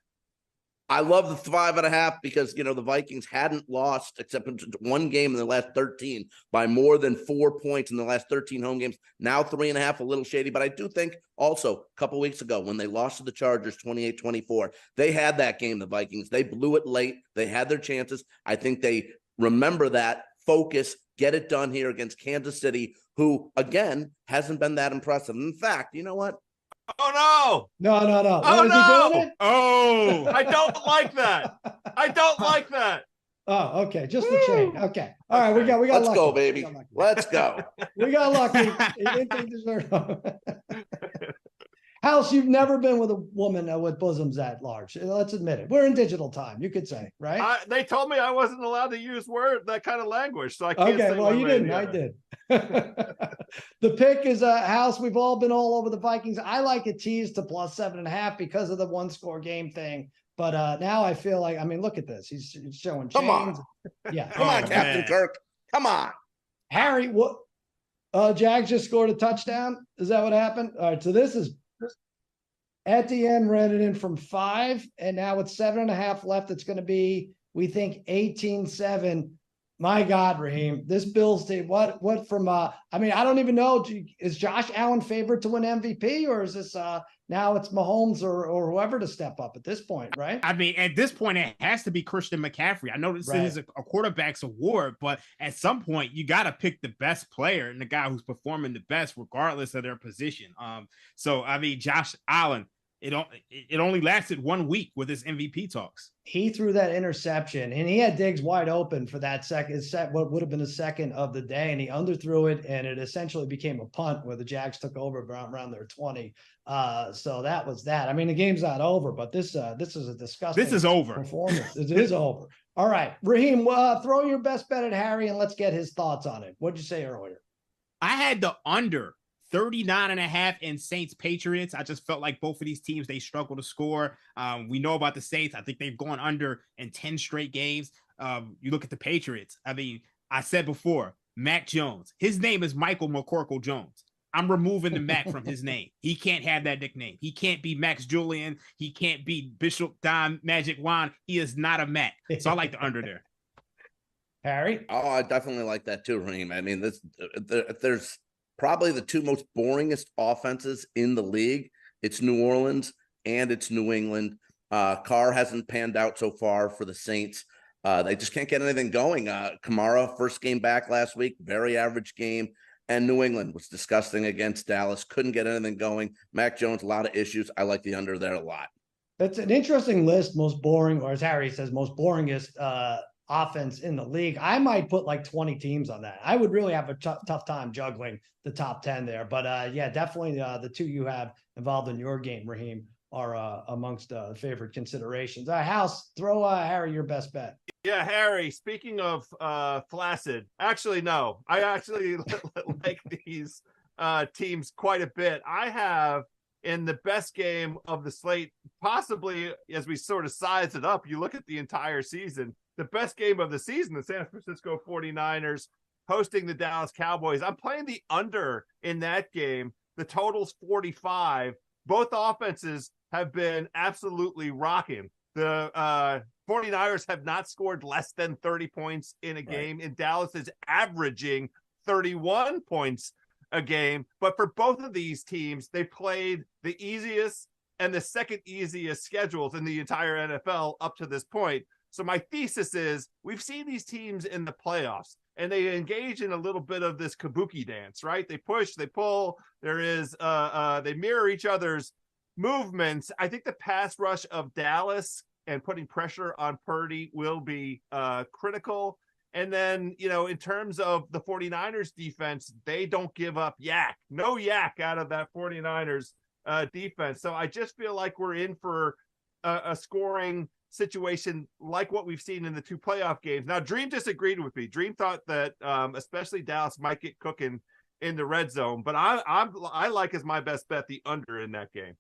I love the 5.5 because, the Vikings hadn't lost except one game in the last 13 by more than 4 points in the last 13 home games. Now 3.5, a little shady. But I do think also a couple weeks ago when they lost to the Chargers 28-24, they had that game, the Vikings. They blew it late. They had their chances. I think they remember that, focus, get it done here against Kansas City, who, again, hasn't been that impressive. In fact, you know what? Oh, no. No. Oh, no. Oh, I don't like that. I don't like that. Oh, okay. Just the chain. Okay. All right. We got Let's lucky. go, baby. Let's go. We got lucky. He didn't think deserve. House, you've never been with a woman with bosoms that large. Let's admit it. We're in digital time. You could say, right? They told me I wasn't allowed to use that kind of language, so I can't say. Okay, well, you didn't. I did. The pick is a House. We've all been all over the Vikings. I like a tease to plus 7.5 because of the 1-score game thing. But now I feel like, look at this. He's showing chains. Come on. Yeah. Come on, Captain Kirk. Come on. Harry, what? Jags just scored a touchdown. Is that what happened? All right. So this is Etienne ran it in from 5, and now with 7.5 left, it's going to be, we think, 18-7. My God, Raheem, this Bills team, what from, I don't even know. Is Josh Allen favored to win MVP, or is this now it's Mahomes or whoever to step up at this point, right? At this point, it has to be Christian McCaffrey. I know this is a quarterback's award, but at some point, you got to pick the best player and the guy who's performing the best, regardless of their position. So, Josh Allen, it only lasted 1 week with his MVP talks. He threw that interception, and he had Diggs wide open for that what would have been the second of the day, and he underthrew it, and it essentially became a punt where the Jags took over around their 20. So that was that. I mean, the game's not over, but this is a disgusting. This is over. Performance. It is over. All right, Raheem, throw your best bet at Harry, and let's get his thoughts on it. What'd you say earlier? I had the under 39.5 in Saints Patriots. I just felt like both of these teams, they struggle to score. We know about the Saints. I think they've gone under in 10 straight games. You look at the Patriots. I mean, I said before, Mac Jones, his name is Michael McCorkle Jones. I'm removing the Mac from his name. He can't have that nickname. He can't be Max Julian. He can't be Bishop Don Magic Wand. He is not a Mac. So I like the under there. Harry? Oh, I definitely like that too, Raheem. I mean, there's probably the two most boringest offenses in the league. It's New Orleans and it's New England. Carr hasn't panned out so far for the Saints. They just can't get anything going. Kamara, first game back last week, very average game. And New England was disgusting against Dallas. Couldn't get anything going. Mac Jones, a lot of issues. I like the under there a lot. That's an interesting list. Most boring, or as Harry says, most boringest offense in the league. I might put like 20 teams on that. I would really have a tough time juggling the top 10 there. But yeah, definitely the two you have involved in your game, Raheem, are amongst favorite considerations. House, throw Harry your best bet. Yeah, Harry, speaking of flaccid, actually, no. I actually like these teams quite a bit. I have in the best game of the slate, possibly as we sort of size it up, you look at the entire season, the best game of the season, the San Francisco 49ers hosting the Dallas Cowboys. I'm playing the under in that game. The total's 45. Both offenses have been absolutely rocking. The 49ers have not scored less than 30 points in a game, and Dallas is averaging 31 points a game. But for both of these teams, they played the easiest and the second easiest schedules in the entire NFL up to this point. So my thesis is we've seen these teams in the playoffs and they engage in a little bit of this kabuki dance, right? They push, they pull. There is they mirror each other's movements. I think the pass rush of Dallas and putting pressure on Purdy will be critical. And then, you know, in terms of the 49ers defense, they don't give up yak. No yak out of that 49ers defense. So I just feel like we're in for a scoring situation like what we've seen in the two playoff games. Now, Dream disagreed with me. Dream thought that especially Dallas might get cooking in the red zone. But I like as my best bet the under in that game.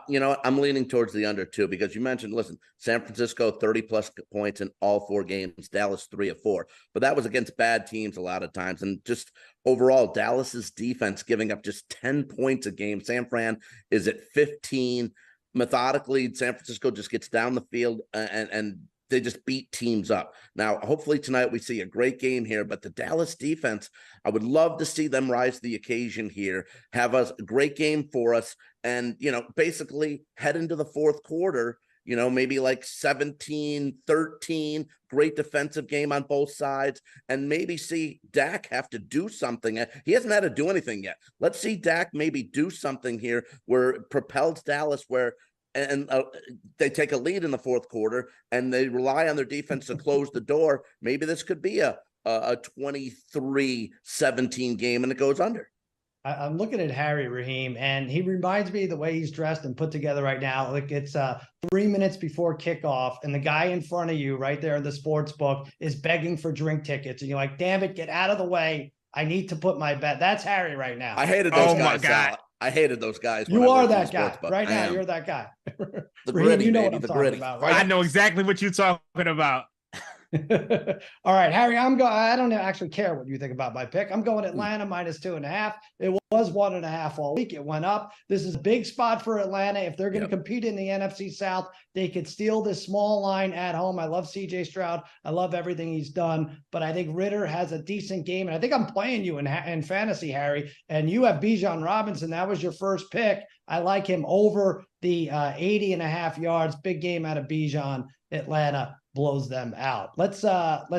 You know, I'm leaning towards the under too, because you mentioned, listen, San Francisco 30 plus points in all 4 games, Dallas 3 of 4, but that was against bad teams a lot of times. And just overall, Dallas's defense giving up just 10 points a game. San Fran is at 15. Methodically, San Francisco just gets down the field and they just beat teams up. Now, hopefully tonight we see a great game here, but the Dallas defense, I would love to see them rise to the occasion here, have a great game for us, and, you know, basically head into the fourth quarter, you know, maybe like 17-13, great defensive game on both sides, and maybe see Dak have to do something. He hasn't had to do anything yet. Let's see Dak maybe do something here where it propels Dallas where and they take a lead in the fourth quarter and they rely on their defense to close the door. Maybe this could be a 23-17 game and it goes under. I'm looking at Harry, Raheem, and he reminds me of the way he's dressed and put together right now. Like it's 3 minutes before kickoff, and the guy in front of you right there in the sports book is begging for drink tickets. And you're like, damn it, get out of the way. I need to put my bet. That's Harry right now. I hated those guys. My God. I hated those guys. You are that guy right now. You're that guy. The gritty, you know baby, what I'm the talking gritty. about, right? I know exactly what you're talking about. All right, Harry, I don't actually care what you think about my pick. I'm going Atlanta -2.5. It was 1.5 all week. It went up. This is a big spot for Atlanta. If they're going to compete in the NFC South, they could steal this small line at home. I love CJ Stroud. I love everything he's done, but I think Ritter has a decent game. And I think I'm playing you in fantasy, Harry, and you have Bijan Robinson. That was your first pick. I like him over the 80.5 yards. Big game out of Bijan. Atlanta blows them out. Let's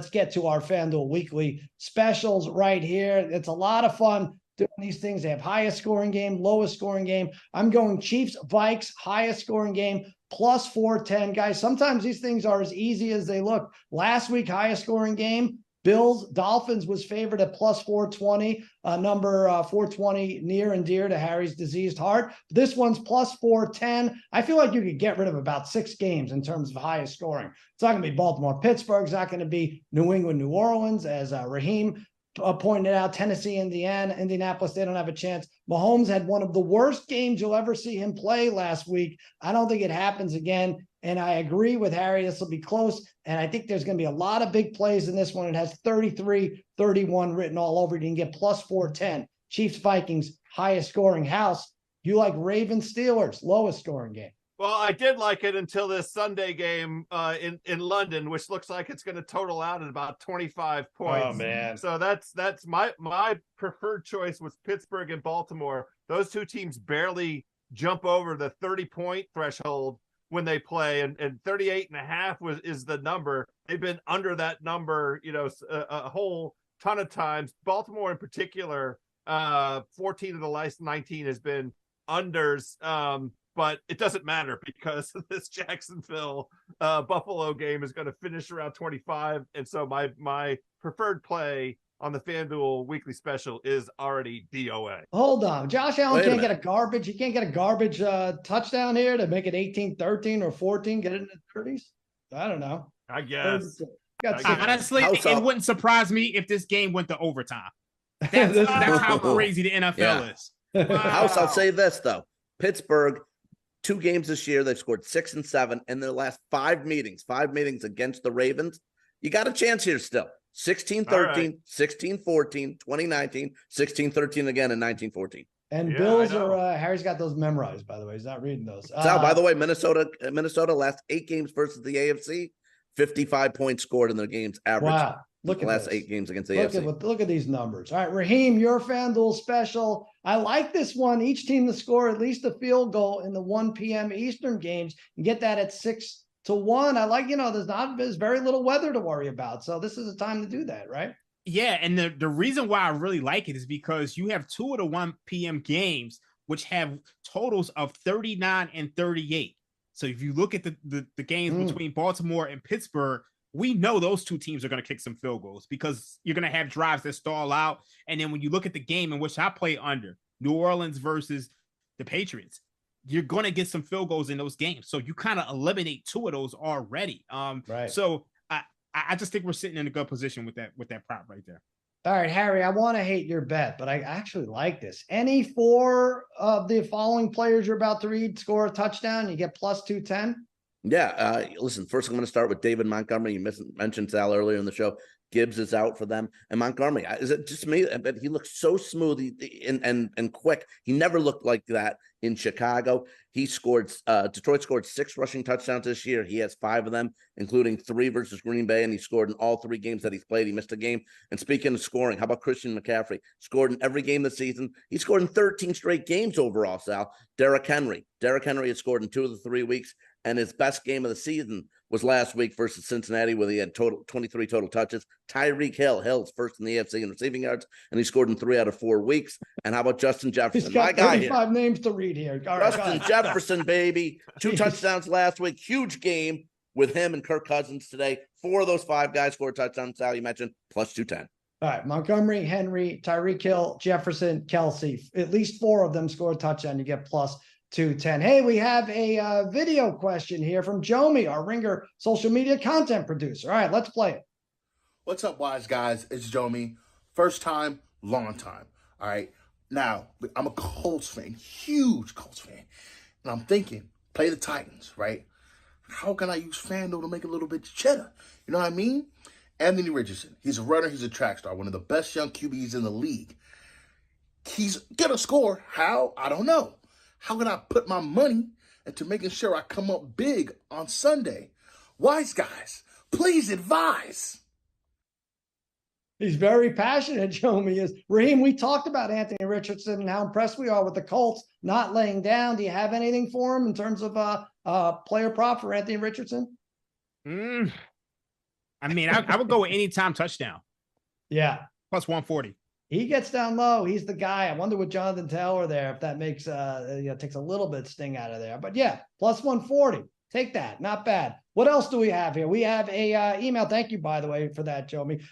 get to our FanDuel weekly specials right here. It's a lot of fun doing these things. They have highest scoring game, lowest scoring game. I'm going Chiefs, Vikes, highest scoring game, plus 410. Guys, sometimes these things are as easy as they look. Last week, highest scoring game, Bills, Dolphins was favored at plus 420, number 420 near and dear to Harry's diseased heart. This one's plus 410. I feel like you could get rid of about 6 games in terms of highest scoring. It's not going to be Baltimore, Pittsburgh. It's not going to be New England, New Orleans, as Raheem pointed out. Tennessee, Indiana, Indianapolis, they don't have a chance. Mahomes had one of the worst games you'll ever see him play last week. I don't think it happens again. And I agree with Harry. This will be close. And I think there's going to be a lot of big plays in this one. It has 33-31 written all over it. You can get plus 410. Chiefs, Vikings, highest scoring house. You like Ravens, Steelers, lowest scoring game. Well, I did like it until this Sunday game in London, which looks like it's going to total out at about 25 points. Oh, man. So that's my preferred choice was Pittsburgh and Baltimore. Those two teams barely jump over the 30-point threshold when they play, and 38.5 is the number. They've been under that number, a whole ton of times. Baltimore in particular, 14 of the last 19 has been unders. But it doesn't matter because this Jacksonville Buffalo game is going to finish around 25. And so my preferred play on the FanDuel weekly special is already DOA. Hold on. Josh Allen Wait a can't get a garbage. He can't get a garbage touchdown here to make it 18-13 or 14, get it in the 30s. I don't know. I guess. Honestly, it wouldn't surprise me if this game went to overtime. That's how crazy the NFL is. House, I'll say this, though. Pittsburgh, 2 games this year, they've scored 6 and 7 in their last 5 meetings against the Ravens. You got a chance here still. 16-13, 16-14, 2019, 16-13 again in 19-14. And Bills are, Harry's got those memorized, by the way. He's not reading those. So, by the way, Minnesota last 8 games versus the AFC, 55 points scored in their games average. Wow. Look at the last this. 8 games against the AFC. Look at these numbers. All right, Raheem, your FanDuel special. I like this one. Each team to score at least a field goal in the 1 p.m. Eastern games and get that at 6-1. I like, there's very little weather to worry about. So this is a time to do that, right? Yeah, and the reason why I really like it is because you have 2 of the 1 p.m. games which have totals of 39 and 38. So if you look at the games between Baltimore and Pittsburgh, we know those 2 teams are going to kick some field goals because you're going to have drives that stall out. And then when you look at the game in which I play under, New Orleans versus the Patriots, you're going to get some field goals in those games. So you kind of eliminate 2 of those already. Right. So I just think we're sitting in a good position with that prop right there. All right, Harry, I want to hate your bet, but I actually like this. Any 4 of the following players you're about to read score a touchdown, you get plus 210? Yeah. Listen, first I'm going to start with David Montgomery. You mentioned Sal earlier in the show. Gibbs is out for them. And Montgomery, is it just me? But he looks so smooth and quick. He never looked like that in Chicago. He scored, Detroit scored 6 rushing touchdowns this year. He has 5 of them, including 3 versus Green Bay. And he scored in all 3 games that he's played. He missed a game. And speaking of scoring, how about Christian McCaffrey? Scored in every game this season. He scored in 13 straight games overall, Sal. Derrick Henry has scored in 2 of the 3 weeks. And his best game of the season was last week versus Cincinnati, where he had 23 total touches. Tyreek Hill's first in the AFC in receiving yards, and he scored in 3 out of 4 weeks. And how about Justin Jefferson? He's got My guy 35 here. names to read here. All right, Justin Jefferson, baby. 2 touchdowns last week. Huge game with him and Kirk Cousins today. 4 of those 5 guys scored touchdowns. Sal, you mentioned plus 210. All right, Montgomery, Henry, Tyreek Hill, Jefferson, Kelsey. At least 4 of them score a touchdown. You get plus 210. Hey, we have a video question here from Jomi, our Ringer social media content producer. All right, let's play it. What's up, wise guys? It's Jomi. First time, long time. All right. Now, I'm a Colts fan, huge Colts fan. And I'm thinking, play the Titans, right? How can I use FanDuel to make a little bit of cheddar? You know what I mean? Anthony Richardson. He's a runner. He's a track star. One of the best young QBs in the league. He's going to score. How? I don't know. How can I put my money into making sure I come up big on Sunday? Wise guys, please advise. He's very passionate, Jomi is. Raheem, we talked about Anthony Richardson and how impressed we are with the Colts not laying down. Do you have anything for him in terms of player prop for Anthony Richardson? I mean, I would go with anytime touchdown. Yeah. Plus 140. He gets down low. He's the guy. I wonder with Jonathan Taylor there if that makes takes a little bit sting out of there. But yeah, plus 140. Take that. Not bad. What else do we have here? We have a email. Thank you, by the way, for that, Jomi.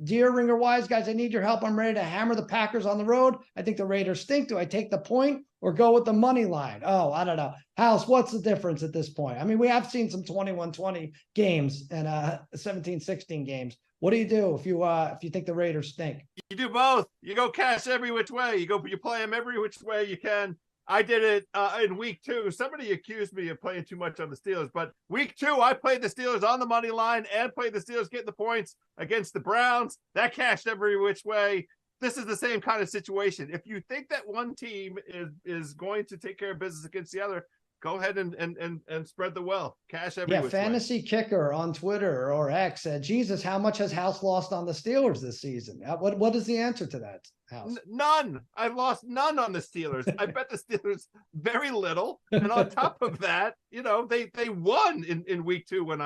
Dear Ringer Wise guys, I need your help. I'm ready to hammer the Packers on the road. I think the Raiders stink. Do I take the point or go with the money line? Oh, I don't know. House, what's the difference at this point? I mean, we have seen some 21-20 games and 17-16 games. What do you do if you think the Raiders stink? You do both. You go cash every which way. You play them every which way you can. I did it in week 2. Somebody accused me of playing too much on the Steelers, but week 2, I played the Steelers on the money line and played the Steelers getting the points against the Browns. That cashed every which way. This is the same kind of situation. If you think that one team is going to take care of business against the other, go ahead and spread the wealth. Cash every which way. Fantasy Kicker on Twitter or X said, Jesus, how much has House lost on the Steelers this season? What is the answer to that, House? None. I've lost none on the Steelers. I bet the Steelers very little. And on top of that, they won in week 2 when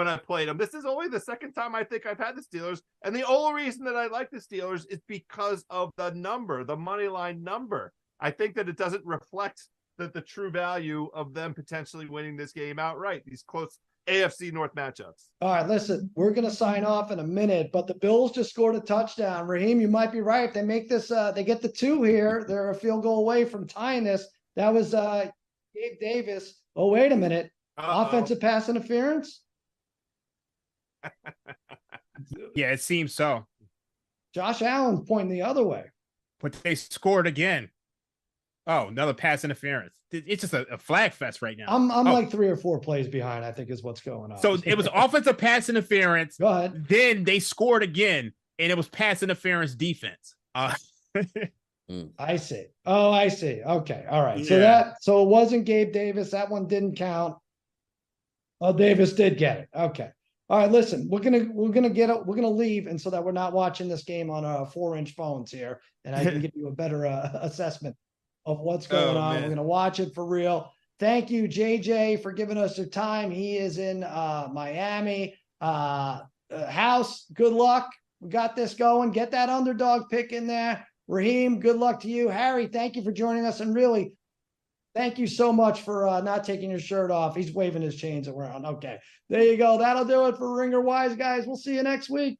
I played them. This is only the second time I think I've had the Steelers. And the only reason that I like the Steelers is because of the number, the money line number. I think that it doesn't reflect the true value of them potentially winning this game outright, these close AFC North matchups. All right, listen, we're going to sign off in a minute, but the Bills just scored a touchdown. Raheem, you might be right. If they make this, they get the 2 here. They're a field goal away from tying this. That was Gabe Davis. Oh, wait a minute. Offensive pass interference? Yeah, it seems so. Josh Allen's pointing the other way. But they scored again. Oh, another pass interference. It's just a flag fest right now. I'm like 3 or 4 plays behind, I think is what's going on. So it was offensive pass interference. Go ahead. Then they scored again, and it was pass interference defense. I see. Oh, I see. Okay. All right. So it wasn't Gabe Davis. That one didn't count. Oh, Davis did get it. Okay. All right. Listen, we're gonna leave, and so that we're not watching this game on 4-inch phones here, and I can give you a better assessment of what's going on. Man. We're going to watch it for real. Thank you, JJ, for giving us your time. He is in Miami. House, good luck. We got this going. Get that underdog pick in there. Raheem, good luck to you. Harry, thank you for joining us. And really, thank you so much for not taking your shirt off. He's waving his chains around. Okay, there you go. That'll do it for Ringer Wise, guys. We'll see you next week.